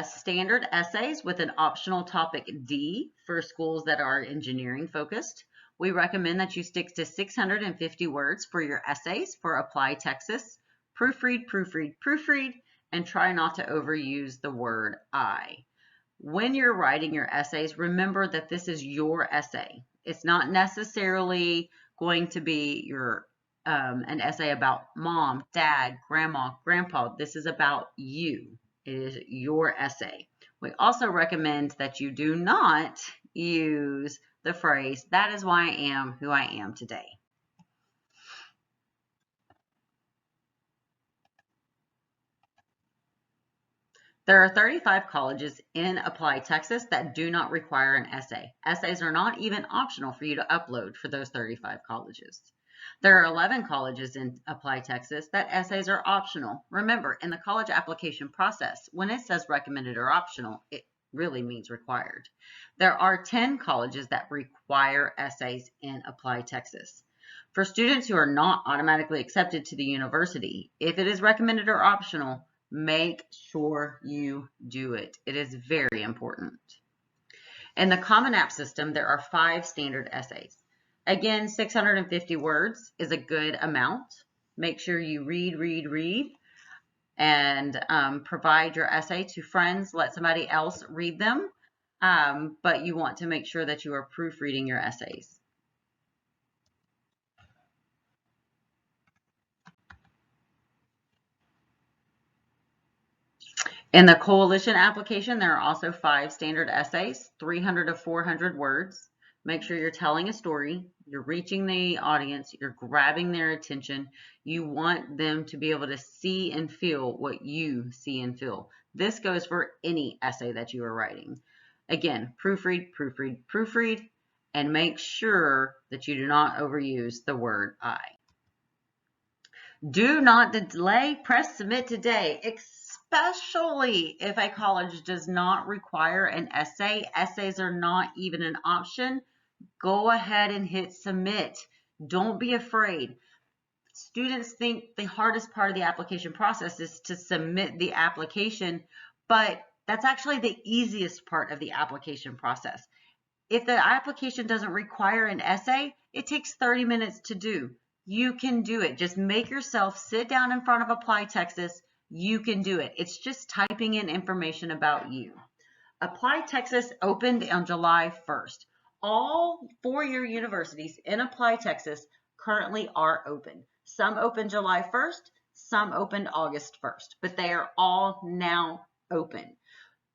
standard essays with an optional topic D for schools that are engineering focused. We recommend that you stick to 650 words for your essays for Apply Texas. Proofread, proofread, proofread, and try not to overuse the word I. When you're writing your essays, remember that this is your essay. It's not necessarily going to be an essay about mom, dad, grandma, grandpa. This is about you. It is your essay. We also recommend that you do not use the phrase, that is why I am who I am today. There are 35 colleges in Apply Texas that do not require an essay. Essays are not even optional for you to upload for those 35 colleges. There are 11 colleges in Apply Texas that essays are optional. Remember, in the college application process, when it says recommended or optional, it really means required. There are 10 colleges that require essays in Apply Texas. For students who are not automatically accepted to the university, if it is recommended or optional, make sure you do it. It is very important. In the Common App system, there are 5 standard essays. Again, 650 words is a good amount. Make sure you read, and provide your essay to friends. Let somebody else read them, but you want to make sure that you are proofreading your essays. In the Coalition application, there are also 5 standard essays, 300 to 400 words. Make sure you're telling a story, you're reaching the audience, you're grabbing their attention. You want them to be able to see and feel what you see and feel. This goes for any essay that you are writing. Again, proofread, proofread, proofread, and make sure that you do not overuse the word I. Do not delay, press submit today, especially if a college does not require an essay. Essays are not even an option. Go ahead and hit submit. Don't be afraid. Students think the hardest part of the application process is to submit the application, but that's actually the easiest part of the application process. If the application doesn't require an essay, it takes 30 minutes to do. You can do it. Just make yourself sit down in front of Apply Texas. You can do it. It's just typing in information about you. Apply Texas opened on July 1st. All 4-year universities in Apply Texas currently are open. Some opened July 1st, some opened August 1st, but they are all now open.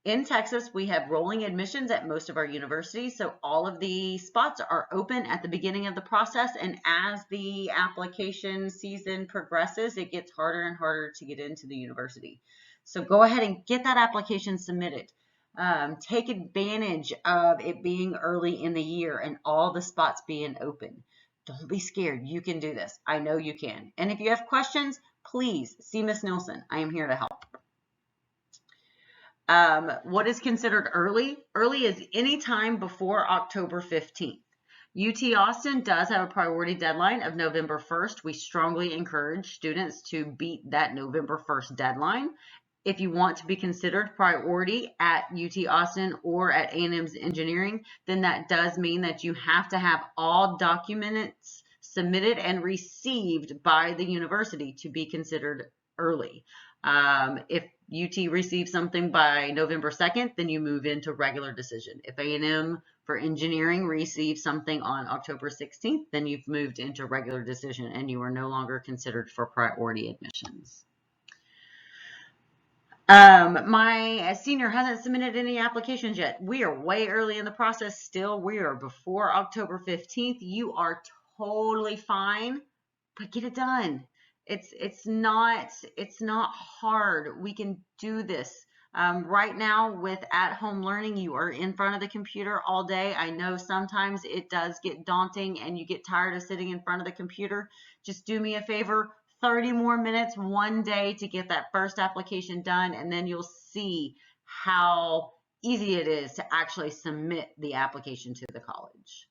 In Texas, we have rolling admissions at most of our universities, so all of the spots are open at the beginning of the process, and as the application season progresses, it gets harder and harder to get into the university. So go ahead and get that application submitted. Take advantage of it being early in the year and all the spots being open. Don't be scared. You can do this. I know you can. And if you have questions, please see Ms. Nielsen. I am here to help. What is considered early? Early is any time before October 15th. UT Austin does have a priority deadline of November 1st. We strongly encourage students to beat that November 1st deadline. If you want to be considered priority at UT Austin or at A&M's engineering, then that does mean that you have to have all documents submitted and received by the university to be considered early. If UT receives something by November 2nd, then you move into regular decision. If A&M for engineering receives something on October 16th, then you've moved into regular decision and you are no longer considered for priority admissions. My senior hasn't submitted any applications yet. We are way early in the process still. We are before October 15th. You are totally fine, but get it done. It's not hard. We can do this. Right now with at-home learning, you are in front of the computer all day. I know sometimes it does get daunting and you get tired of sitting in front of the computer. Just do me a favor, 30 more minutes one day to get that first application done, and then you'll see how easy it is to actually submit the application to the college.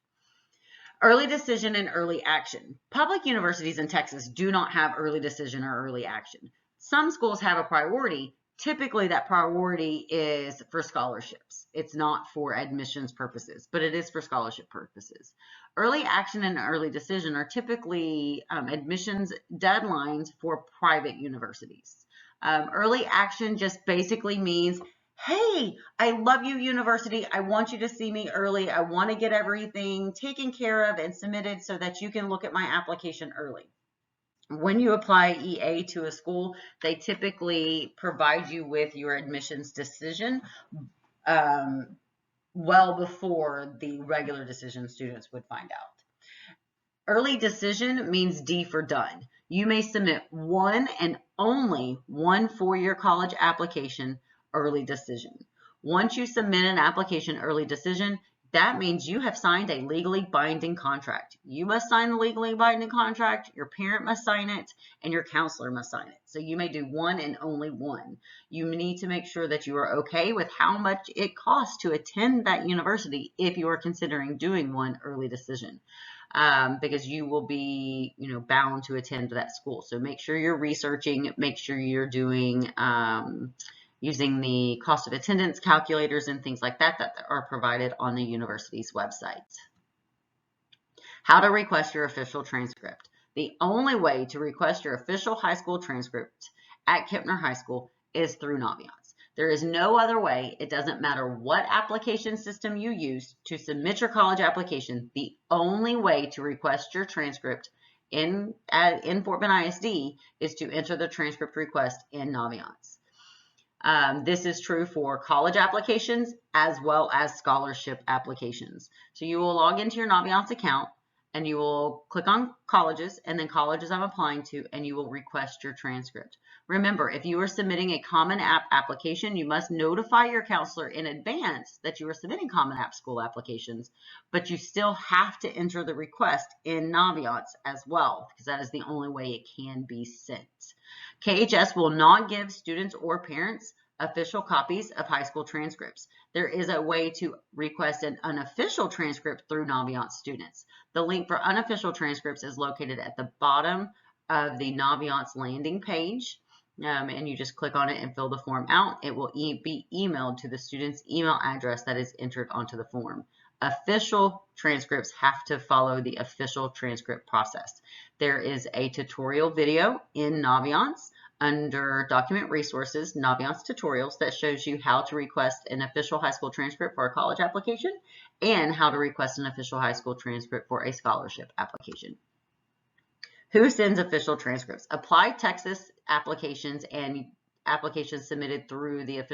Early decision and early action. Public universities in Texas do not have early decision or early action. Some schools have a priority. Typically, that priority is for scholarships. It's not for admissions purposes, but it is for scholarship purposes. Early action and early decision are typically admissions deadlines for private universities. Early action just basically means, hey, I love you, university. I want you to see me early. I want to get everything taken care of and submitted so that you can look at my application early. When you apply EA to a school, they typically provide you with your admissions decision well before the regular decision students would find out. Early decision means D for done. You may submit one and only one four-year college application early decision. Once you submit an application early decision, that means you have signed a legally binding contract. You must sign the legally binding contract, your parent must sign it, and your counselor must sign it. So you may do one and only one. You need to make sure that you are okay with how much it costs to attend that university if you are considering doing one early decision. Because you will be, bound to attend that school. So make sure you're researching, make sure you're doing using the cost of attendance calculators and things like that that are provided on the university's website. How to request your official transcript. The only way to request your official high school transcript at Kempner High School is through Naviance. There is no other way. It doesn't matter what application system you use to submit your college application. The only way to request your transcript in Fort Bend ISD is to enter the transcript request in Naviance. This is true for college applications as well as scholarship applications. So you will log into your Naviance account and you will click on colleges and then colleges I'm applying to, and you will request your transcript. Remember, if you are submitting a Common App application, you must notify your counselor in advance that you are submitting Common App school applications, but you still have to enter the request in Naviance as well, because that is the only way it can be sent. KHS will not give students or parents official copies of high school transcripts. There is a way to request an unofficial transcript through Naviance students. The link for unofficial transcripts is located at the bottom of the Naviance landing page, and you just click on it and fill the form out. It will be emailed to the student's email address that is entered onto the form. Official transcripts have to follow the official transcript process. There is a tutorial video in Naviance under Document Resources, Naviance Tutorials, that shows you how to request an official high school transcript for a college application and how to request an official high school transcript for a scholarship application. Who sends official transcripts? Applied Texas applications and applications submitted through the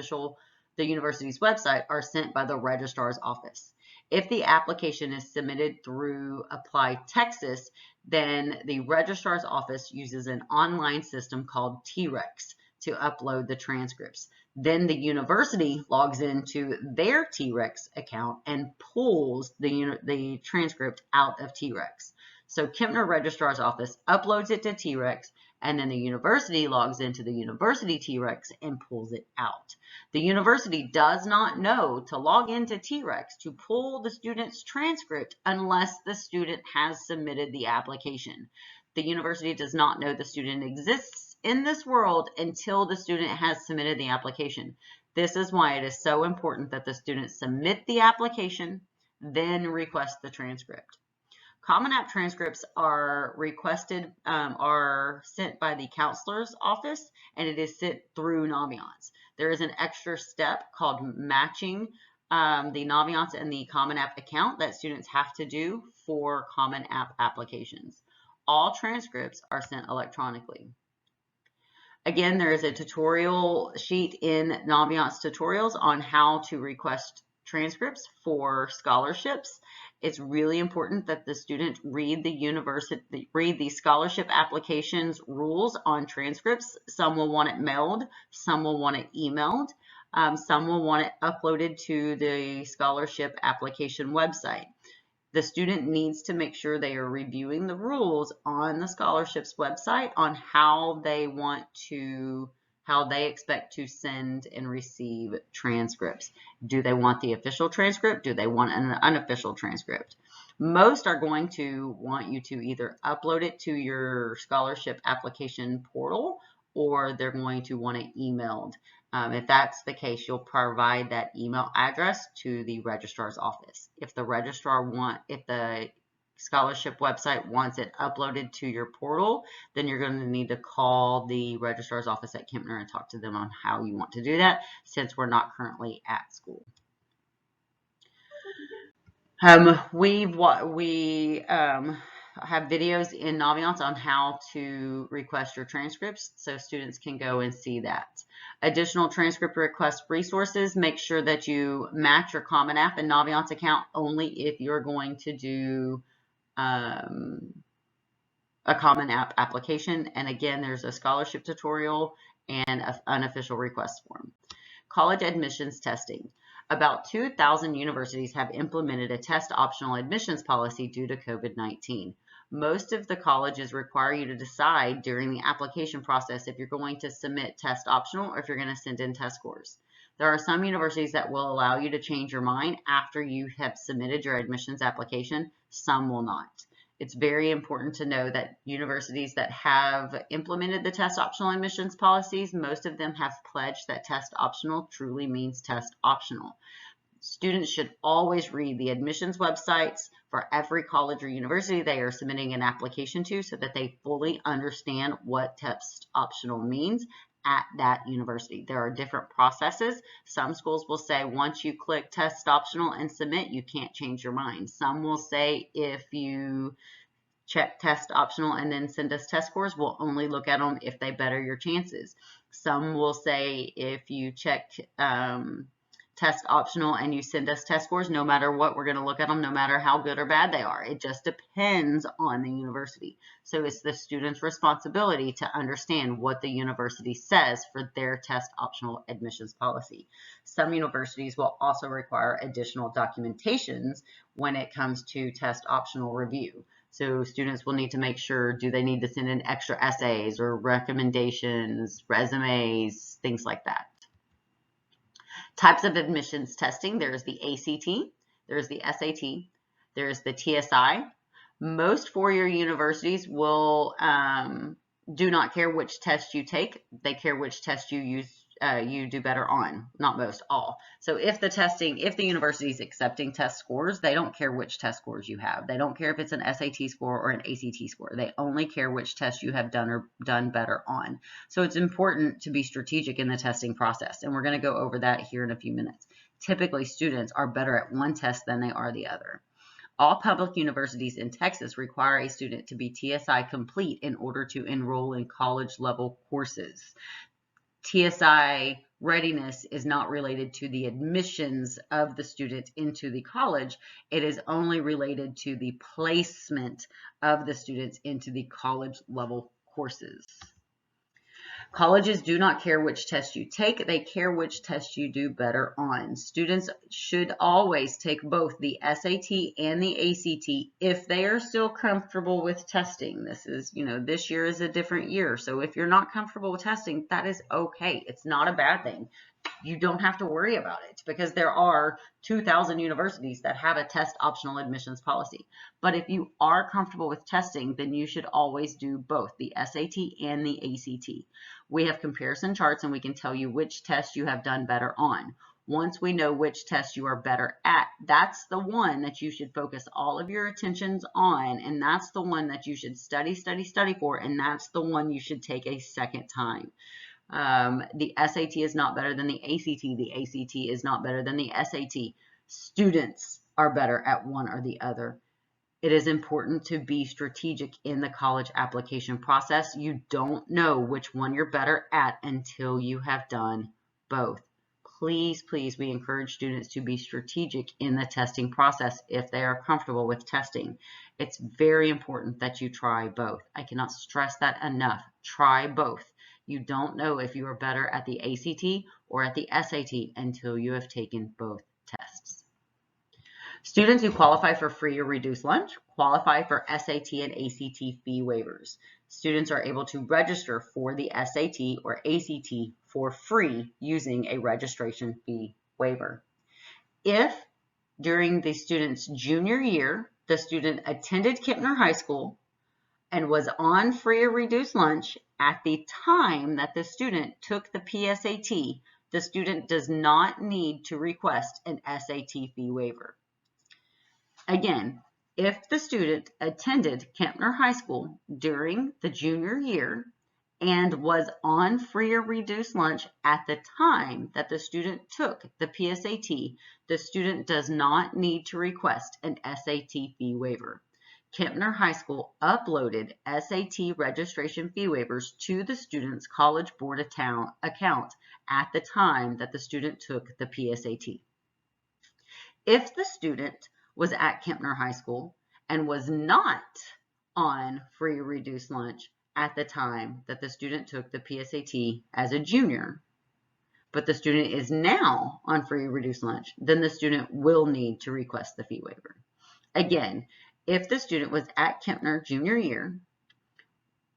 university's website are sent by the registrar's office. If the application is submitted through Applied Texas, then the registrar's office uses an online system called TREX to upload the transcripts. Then the university logs into their TREX account and pulls the transcript out of TREX. So Kempner Registrar's Office uploads it to TREX, and then the university logs into the university TREX and pulls it out. The university does not know to log into TREX to pull the student's transcript unless the student has submitted the application. The university does not know the student exists in this world until the student has submitted the application. This is why it is so important that the student submit the application, then request the transcript. Common App transcripts are requested, are sent by the counselor's office, and it is sent through Naviance. There is an extra step called matching the Naviance and the Common App account that students have to do for Common App applications. All transcripts are sent electronically. Again, there is a tutorial sheet in Naviance tutorials on how to request transcripts for scholarships. It's really important that the student read the scholarship applications rules on transcripts. Some will want it mailed, some will want it emailed, some will want it uploaded to the scholarship application website. The student needs to make sure they are reviewing the rules on the scholarship's website on how they expect to send and receive transcripts. Do they want the official transcript? Do they want an unofficial transcript? Most are going to want you to either upload it to your scholarship application portal, or they're going to want it emailed. If that's the case, you'll provide that email address to the registrar's office. If the scholarship website wants it uploaded to your portal, then you're going to need to call the registrar's office at Kempner and talk to them on how you want to do that, since we're not currently at school. We have videos in Naviance on how to request your transcripts, so students can go and see that. Additional transcript request resources: make sure that you match your Common App and Naviance account only if you're going to do a Common App application. And again, there's a scholarship tutorial and an unofficial request form. College admissions testing. About 2,000 universities have implemented a test optional admissions policy due to COVID-19. Most of the colleges require you to decide during the application process if you're going to submit test optional or if you're going to send in test scores. There are some universities that will allow you to change your mind after you have submitted your admissions application. Some will not. It's very important to know that universities that have implemented the test optional admissions policies, most of them have pledged that test optional truly means test optional. Students should always read the admissions websites for every college or university they are submitting an application to, so that they fully understand what test optional means at that university. There are different processes. Some schools will say once you click test optional and submit, you can't change your mind. Some will say if you check test optional and then send us test scores, we'll only look at them if they better your chances. Some will say if you check test optional and you send us test scores, no matter what, we're going to look at them no matter how good or bad they are. It just depends on the university. So it's the student's responsibility to understand what the university says for their test optional admissions policy. Some universities will also require additional documentations when it comes to test optional review. So students will need to make sure, do they need to send in extra essays or recommendations, resumes, things like that. Types of admissions testing: there's the ACT, there's the SAT, there's the TSI. Most four-year universities will do not care which test you take. They care which test you do better on. Not most, all. So if the university is accepting test scores, they don't care which test scores you have. They don't care if it's an SAT score or an ACT score. They only care which test you have done or done better on. So it's important to be strategic in the testing process, and we're going to go over that here in a few minutes. Typically, students are better at one test than they are the other. All public universities in Texas require a student to be TSI complete in order to enroll in college level courses. TSI readiness is not related to the admissions of the student into the college. It is only related to the placement of the students into the college level courses. Colleges do not care which test you take, they care which test you do better on. Students should always take both the SAT and the ACT if they are still comfortable with testing. This year is a different year, so if you're not comfortable with testing, that is okay. It's not a bad thing. You don't have to worry about it because there are 2,000 universities that have a test optional admissions policy. But if you are comfortable with testing, then you should always do both the SAT and the ACT. We have comparison charts and we can tell you which test you have done better on. Once we know which test you are better at, that's the one that you should focus all of your attentions on, and that's the one that you should study for, and that's the one you should take a second time. The SAT is not better than the ACT. The ACT is not better than the SAT. Students are better at one or the other. It is important to be strategic in the college application process. You don't know which one you're better at until you have done both. Please, please, we encourage students to be strategic in the testing process if they are comfortable with testing. It's very important that you try both. I cannot stress that enough. Try both. You don't know if you are better at the ACT or at the SAT until you have taken both tests. Students who qualify for free or reduced lunch qualify for SAT and ACT fee waivers. Students are able to register for the SAT or ACT for free using a registration fee waiver. If during the student's junior year, the student attended Kempner High School and was on free or reduced lunch at the time that the student took the PSAT, the student does not need to request an SAT fee waiver. Again, if the student attended Kempner High School during the junior year and was on free or reduced lunch at the time that the student took the PSAT, the student does not need to request an SAT fee waiver. Kempner High School uploaded SAT registration fee waivers to the student's College Board account at the time that the student took the PSAT. If the student was at Kempner High School and was not on free or reduced lunch at the time that the student took the PSAT as a junior, but the student is now on free or reduced lunch, then the student will need to request the fee waiver. Again, if the student was at Kempner junior year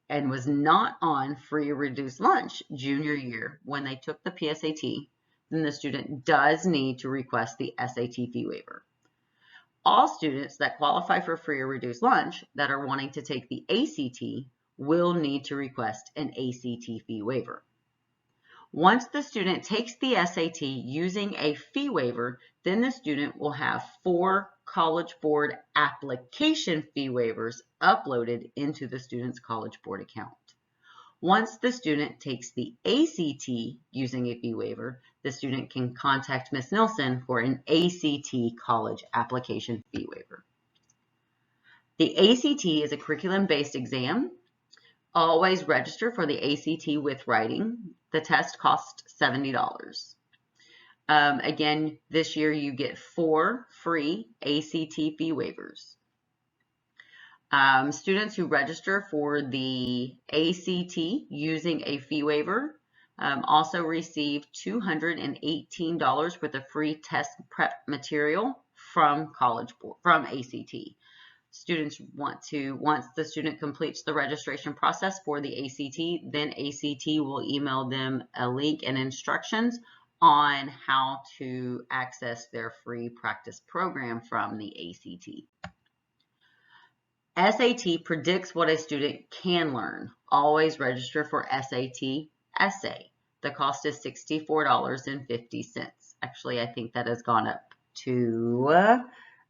and was not on free or reduced lunch junior year when they took the PSAT, then the student does need to request the SAT fee waiver. All students that qualify for free or reduced lunch that are wanting to take the ACT will need to request an ACT fee waiver. Once the student takes the SAT using a fee waiver, then the student will have 4 College Board application fee waivers uploaded into the student's College Board account. Once the student takes the ACT using a fee waiver, the student can contact Ms. Nilsson for an ACT college application fee waiver. The ACT is a curriculum-based exam. Always register for the ACT with writing. The test costs $70. Again, this year you get 4 free ACT fee waivers. Students who register for the ACT using a fee waiver also receive $218 worth of free test prep material from ACT. Students once the student completes the registration process for the ACT, then ACT will email them a link and instructions on how to access their free practice program from the ACT. SAT predicts what a student can learn. Always register for SAT essay. The cost is $64.50. Actually, I think that has gone up to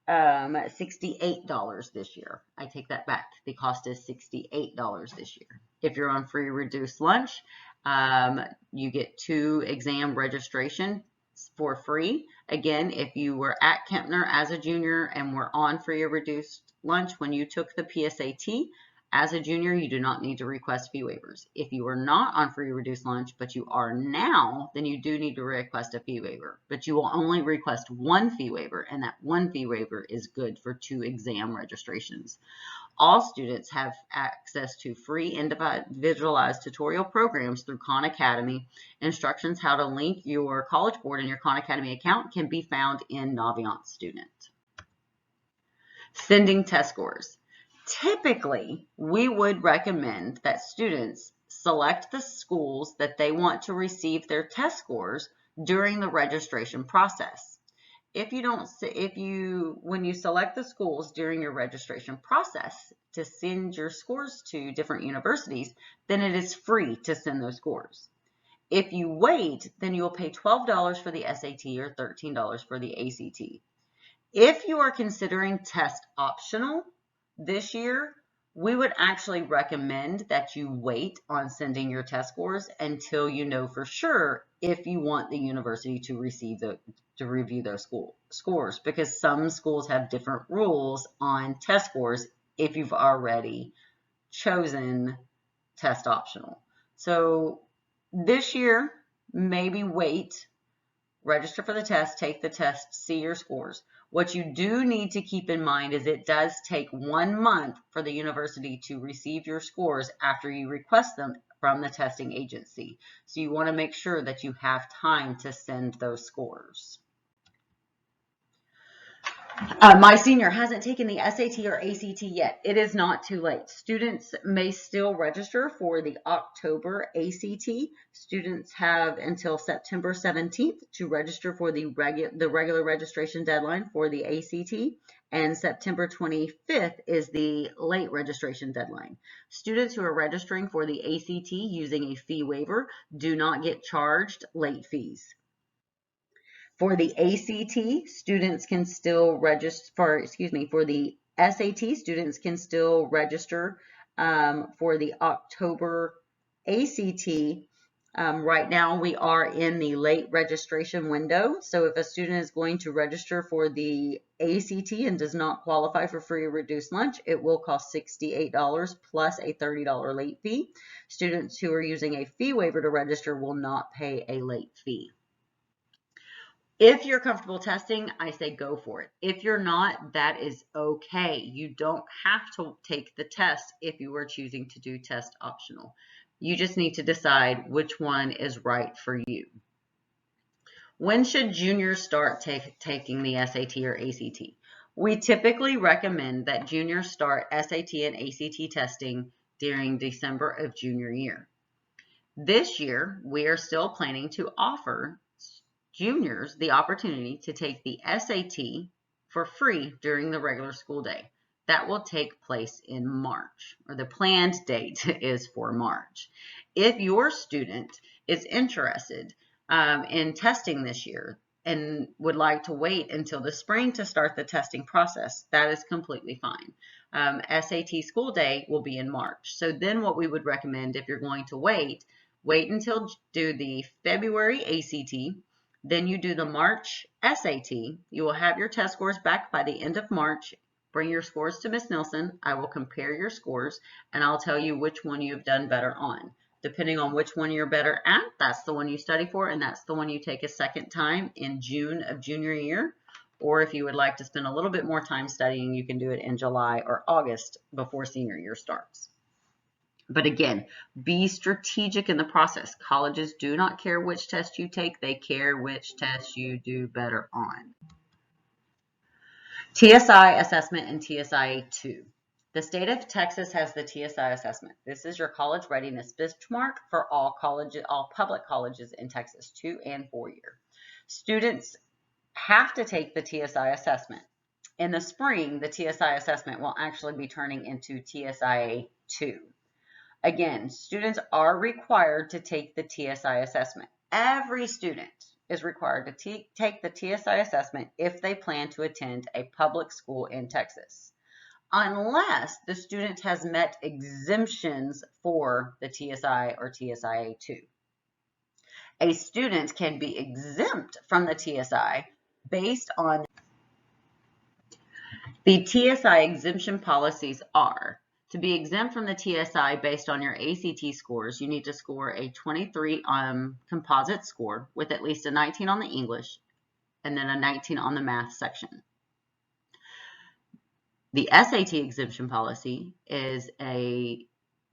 $68 this year. I take that back. The cost is $68 this year. If you're on free reduced lunch, you get 2 exam registration for free. Again, if you were at Kempner as a junior and were on free or reduced lunch when you took the PSAT, as a junior, you do not need to request fee waivers. If you are not on free or reduced lunch, but you are now, then you do need to request a fee waiver. But you will only request one fee waiver, and that one fee waiver is good for 2 exam registrations. All students have access to free individualized tutorial programs through Khan Academy. Instructions how to link your College Board and your Khan Academy account can be found in Naviance Student. Sending test scores. Typically, we would recommend that students select the schools that they want to receive their test scores during the registration process. When you select the schools during your registration process to send your scores to different universities, then it is free to send those scores. If you wait, then you will pay $12 for the SAT or $13 for the ACT. If you are considering test optional this year, we would actually recommend that you wait on sending your test scores until you know for sure if you want the university to review those scores, because some schools have different rules on test scores if you've already chosen test optional. So this year, maybe wait, register for the test, take the test, see your scores. What you do need to keep in mind is it does take 1 month for the university to receive your scores after you request them from the testing agency. So you want to make sure that you have time to send those scores. My senior hasn't taken the SAT or ACT yet. It is not too late. Students may still register for the October ACT. Students have until September 17th to register for the regular registration deadline for the ACT, and September 25th is the late registration deadline. Students who are registering for the ACT using a fee waiver do not get charged late fees. For the ACT, students can still register, for the SAT, students can still register for the October ACT. Right now, we are in the late registration window. So if a student is going to register for the ACT and does not qualify for free or reduced lunch, it will cost $68 plus a $30 late fee. Students who are using a fee waiver to register will not pay a late fee. If you're comfortable testing, I say go for it. If you're not, that is okay. You don't have to take the test if you are choosing to do test optional. You just need to decide which one is right for you. When should juniors start taking the SAT or ACT? We typically recommend that juniors start SAT and ACT testing during December of junior year. This year, we are still planning to offer juniors the opportunity to take the SAT for free during the regular school day. That will take place in March, or the planned date is for March. If your student is interested in testing this year and would like to wait until the spring to start the testing process, that is completely fine. SAT school day will be in March. So then what we would recommend, if you're going to wait until do the February ACT. Then you do the March SAT. You will have your test scores back by the end of March. Bring your scores to Ms. Nilsson. I will compare your scores, and I'll tell you which one you've done better on. Depending on which one you're better at, that's the one you study for, and that's the one you take a second time in June of junior year. Or if you would like to spend a little bit more time studying, you can do it in July or August before senior year starts. But again, be strategic in the process. Colleges do not care which test you take. They care which test you do better on. TSI assessment and TSI 2. The state of Texas has the TSI assessment. This is your college readiness benchmark for all public colleges in Texas, 2- and 4-year. Students have to take the TSI assessment. In the spring, the TSI assessment will actually be turning into TSI 2. Again, students are required to take the TSI assessment. Every student is required to take the TSI assessment if they plan to attend a public school in Texas, unless the student has met exemptions for the TSI or TSI 2. A student can be exempt from the TSI based on the TSI exemption policies are to be exempt from the TSI based on your ACT scores. You need to score a 23 composite score with at least a 19 on the English and then a 19 on the math section. The SAT exemption policy is a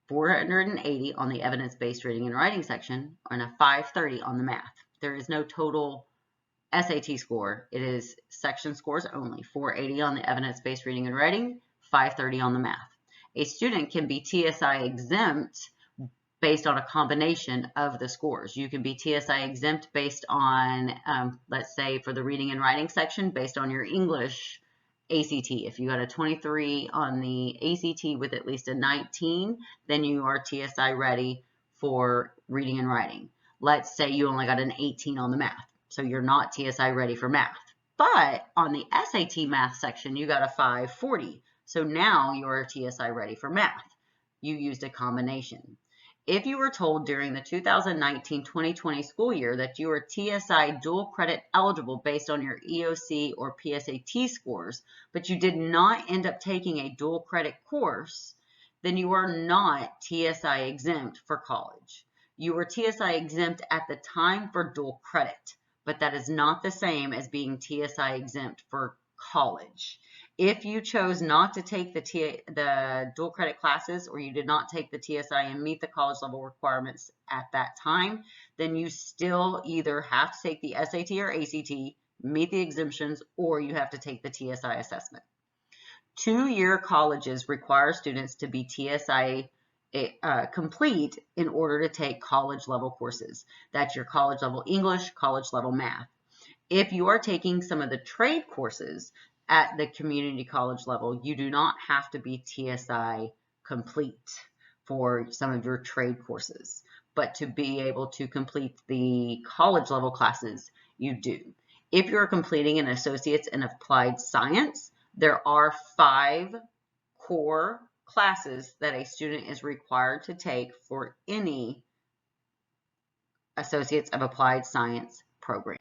480 on the evidence-based reading and writing section and a 530 on the math. There is no total SAT score. It is section scores only, 480 on the evidence-based reading and writing, 530 on the math. A student can be TSI exempt based on a combination of the scores. You can be TSI exempt based on, let's say for the reading and writing section, based on your English ACT. If you got a 23 on the ACT with at least a 19, then you are TSI ready for reading and writing. Let's say you only got an 18 on the math, so you're not TSI ready for math. But on the SAT math section, you got a 540, so now you're TSI ready for math. You used a combination. If you were told during the 2019-2020 school year that you were TSI dual credit eligible based on your EOC or PSAT scores, but you did not end up taking a dual credit course, then you are not TSI exempt for college. You were TSI exempt at the time for dual credit, but that is not the same as being TSI exempt for college. If you chose not to take the dual credit classes, or you did not take the TSI and meet the college level requirements at that time, then you still either have to take the SAT or ACT, meet the exemptions, or you have to take the TSI assessment. Two-year colleges require students to be TSI complete in order to take college level courses. That's your college level English, college level math. If you are taking some of the trade courses at the community college level, you do not have to be TSI complete for some of your trade courses, but to be able to complete the college level classes, you do. If you're completing an associate's in applied science, there are 5 core classes that a student is required to take for any associate's of applied science program.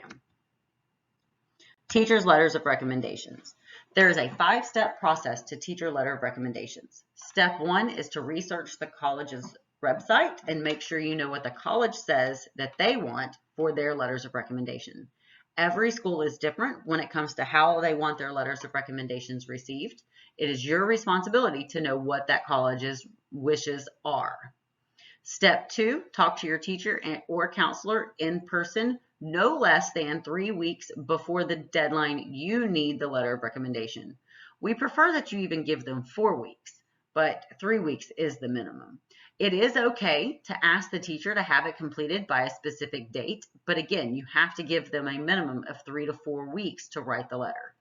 Teacher's letters of recommendations. There is a 5-step process to teacher letter of recommendations. Step 1 is to research the college's website and make sure you know what the college says that they want for their letters of recommendation. Every school is different when it comes to how they want their letters of recommendations received. It is your responsibility to know what that college's wishes are. Step 2, talk to your teacher or counselor in person no less than 3 weeks before the deadline you need the letter of recommendation. We prefer that you even give them 4 weeks, but 3 weeks is the minimum. It is okay to ask the teacher to have it completed by a specific date, but again, you have to give them a minimum of 3 to 4 weeks to write the letter.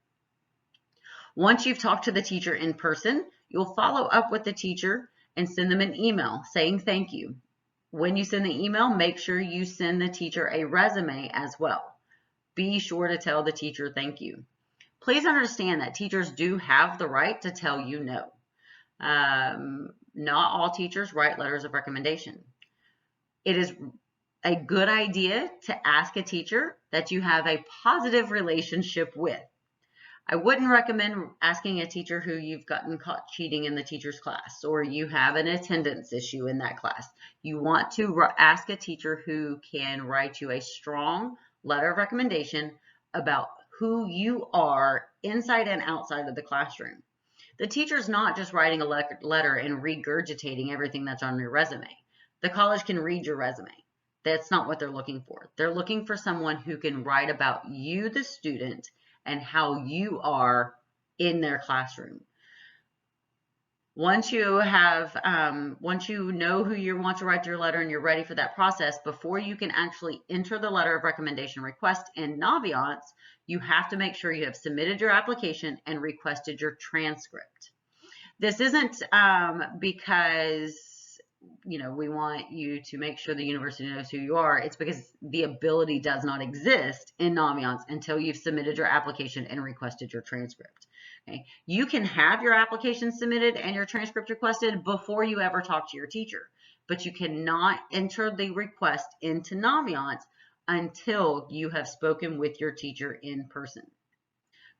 Once you've talked to the teacher in person, you'll follow up with the teacher and send them an email saying thank you. When you send the email, make sure you send the teacher a resume as well. Be sure to tell the teacher thank you. Please understand that teachers do have the right to tell you no. Not all teachers write letters of recommendation. It is a good idea to ask a teacher that you have a positive relationship with. I wouldn't recommend asking a teacher who you've gotten caught cheating in the teacher's class, or you have an attendance issue in that class. You want to ask a teacher who can write you a strong letter of recommendation about who you are inside and outside of the classroom. The teacher's not just writing a letter and regurgitating everything that's on your resume. The college can read your resume. That's not what they're looking for. They're looking for someone who can write about you, the student, and how you are in their classroom. Once you know who you want to write your letter and you're ready for that process, before you can actually enter the letter of recommendation request in Naviance, you have to make sure you have submitted your application and requested your transcript. This isn't because we want you to make sure the university knows who you are. It's because the ability does not exist in Naviance until you've submitted your application and requested your transcript. Okay? You can have your application submitted and your transcript requested before you ever talk to your teacher, but you cannot enter the request into Naviance until you have spoken with your teacher in person.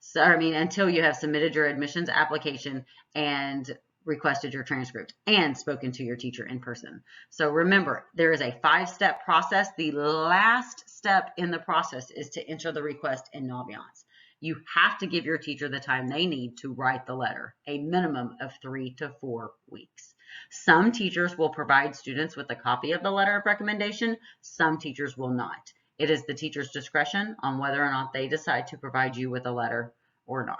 So, I mean, until you have submitted your admissions application and requested your transcript and spoken to your teacher in person. So remember, there is a 5-step process. The last step in the process is to enter the request in Naviance. You have to give your teacher the time they need to write the letter, a minimum of 3 to 4 weeks. Some teachers will provide students with a copy of the letter of recommendation. Some teachers will not. It is the teacher's discretion on whether or not they decide to provide you with a letter or not.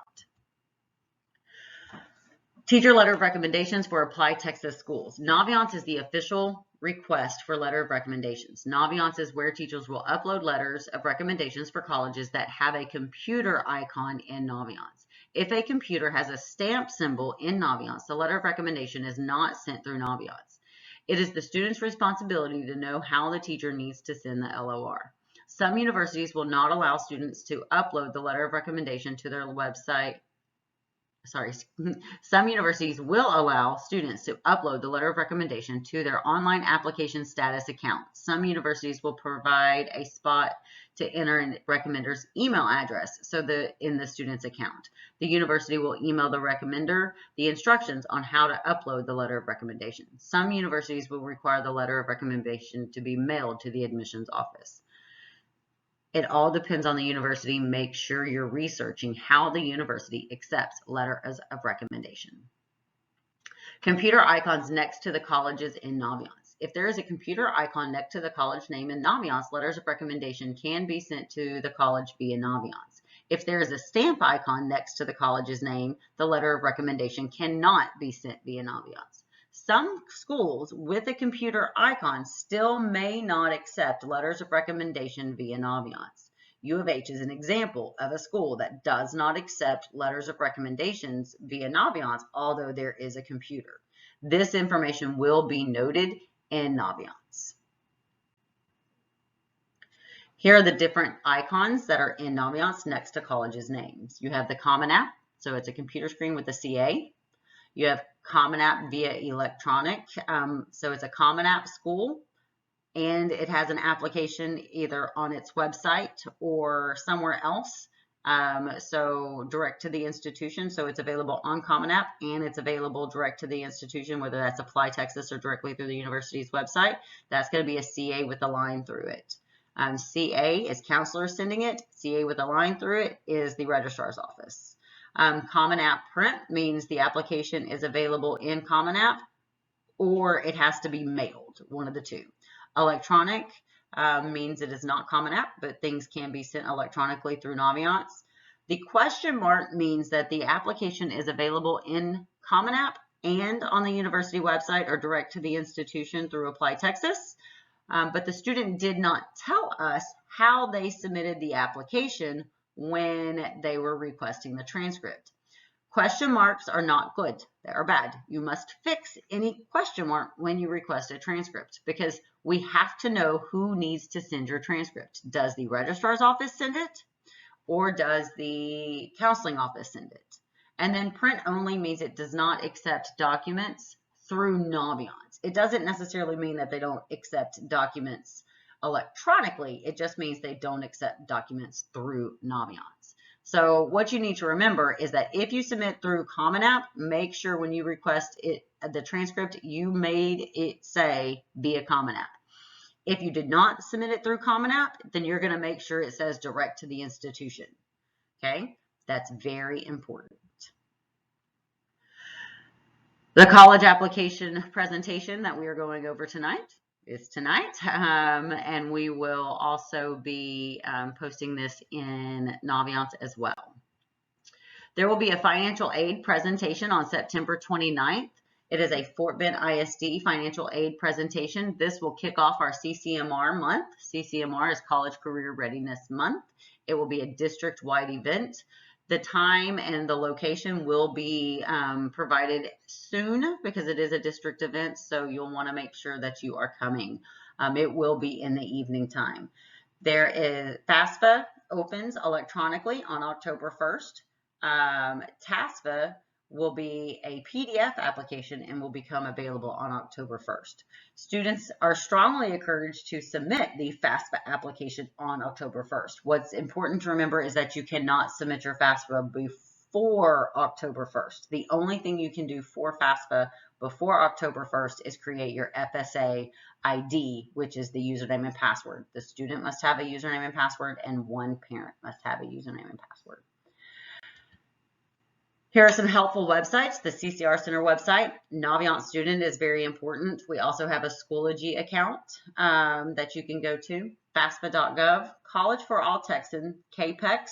Teacher letter of recommendations for Apply Texas schools. Naviance is the official request for letter of recommendations. Naviance is where teachers will upload letters of recommendations for colleges that have a computer icon in Naviance. If a computer has a stamp symbol in Naviance, the letter of recommendation is not sent through Naviance. It is the student's responsibility to know how the teacher needs to send the LOR. Some universities will not allow students to upload the letter of recommendation to their website. Some universities will allow students to upload the letter of recommendation to their online application status account. Some universities will provide a spot to enter a recommender's email address in the student's account. The university will email the recommender the instructions on how to upload the letter of recommendation. Some universities will require the letter of recommendation to be mailed to the admissions office. It all depends on the university. Make sure you're researching how the university accepts letters of recommendation. Computer icons next to the colleges in Naviance. If there is a computer icon next to the college name in Naviance, letters of recommendation can be sent to the college via Naviance. If there is a stamp icon next to the college's name, the letter of recommendation cannot be sent via Naviance. Some schools with a computer icon still may not accept letters of recommendation via Naviance. U of H is an example of a school that does not accept letters of recommendations via Naviance, although there is a computer. This information will be noted in Naviance. Here are the different icons that are in Naviance next to colleges' names. You have the Common App, so it's a computer screen with a CA. You have Common App via electronic, so it's a Common App school, and it has an application either on its website or somewhere else, so direct to the institution. So it's available on Common App, and it's available direct to the institution, whether that's Apply Texas or directly through the university's website. That's going to be a CA with a line through it. CA is counselor sending it. CA with a line through it is the registrar's office. Common App print means the application is available in Common App, or it has to be mailed, one of the two. Electronic means it is not Common App, but things can be sent electronically through Naviance. The question mark means that the application is available in Common App and on the university website or direct to the institution through Apply Texas, but the student did not tell us how they submitted the application when they were requesting the transcript. Question marks are not good. They are bad. You must fix any question mark when you request a transcript, because we have to know who needs to send your transcript. Does the registrar's office send it, or does the counseling office send it? And then print only means it does not accept documents through Naviance. It doesn't necessarily mean that they don't accept documents electronically. It just means they don't accept documents through Naviance. So what you need to remember is that if you submit through Common App, make sure when you request it, the transcript, you made it say via Common App. If you did not submit it through Common App, then you're going to make sure it says direct to the institution. Okay, that's very important. The college application presentation that we are going over tonight is tonight, and we will also be posting this in Naviance as well. There will be a financial aid presentation on September 29th. It is a Fort Bend ISD financial aid presentation. This will kick off our CCMR month. CCMR is College Career Readiness Month. It will be a district-wide event. The time and the location will be provided soon because it is a district event, so you'll want to make sure that you are coming. It will be in the evening time. There is FAFSA opens electronically on October 1st. TASFA will be a PDF application and will become available on October 1st. Students are strongly encouraged to submit the FAFSA application on October 1st. What's important to remember is that you cannot submit your FAFSA before October 1st. The only thing you can do for FAFSA before October 1st is create your FSA ID, which is the username and password. The student must have a username and password, and one parent must have a username and password. Here are some helpful websites. The CCR Center website. Naviance Student is very important. We also have a Schoology account that you can go to. FAFSA.gov, College for All Texans, KPEX.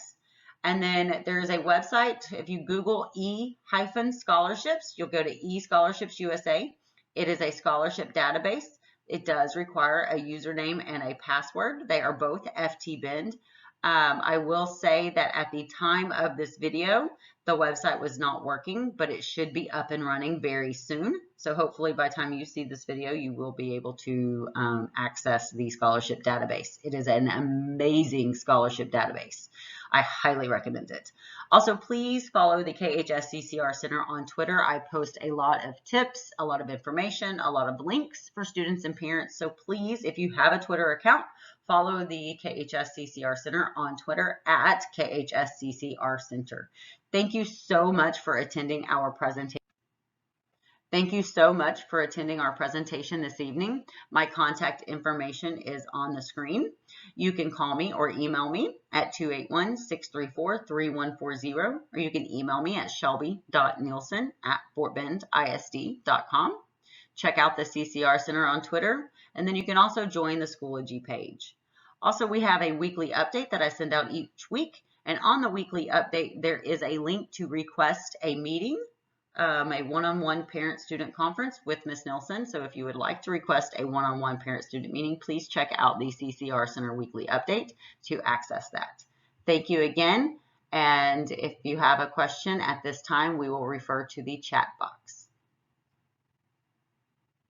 And then there's a website. If you Google E-scholarships, you'll go to eScholarships USA. It is a scholarship database. It does require a username and a password. They are both FT-binned. I will say that at the time of this video, the website was not working, but it should be up and running very soon. So hopefully by the time you see this video, you will be able to access the scholarship database. It is an amazing scholarship database. I highly recommend it. Also, please follow the KHS-CCR Center on Twitter. I post a lot of tips, a lot of information, a lot of links for students and parents. So please, if you have a Twitter account, follow the KHS-CCR Center on Twitter at KHS-CCR Center. Thank you so much for attending our presentation. Thank you so much for attending our presentation this evening. My contact information is on the screen. You can call me or email me at 281-634-3140, or you can email me at shelby.nielsen@fortbendisd.com. Check out the CCR Center on Twitter, and then you can also join the Schoology page. Also, we have a weekly update that I send out each week, and on the weekly update, there is a link to request a meeting, a one-on-one parent-student conference with Ms. Nelson. So if you would like to request a one-on-one parent-student meeting, please check out the CCR Center weekly update to access that. Thank you again, and if you have a question at this time, we will refer to the chat box.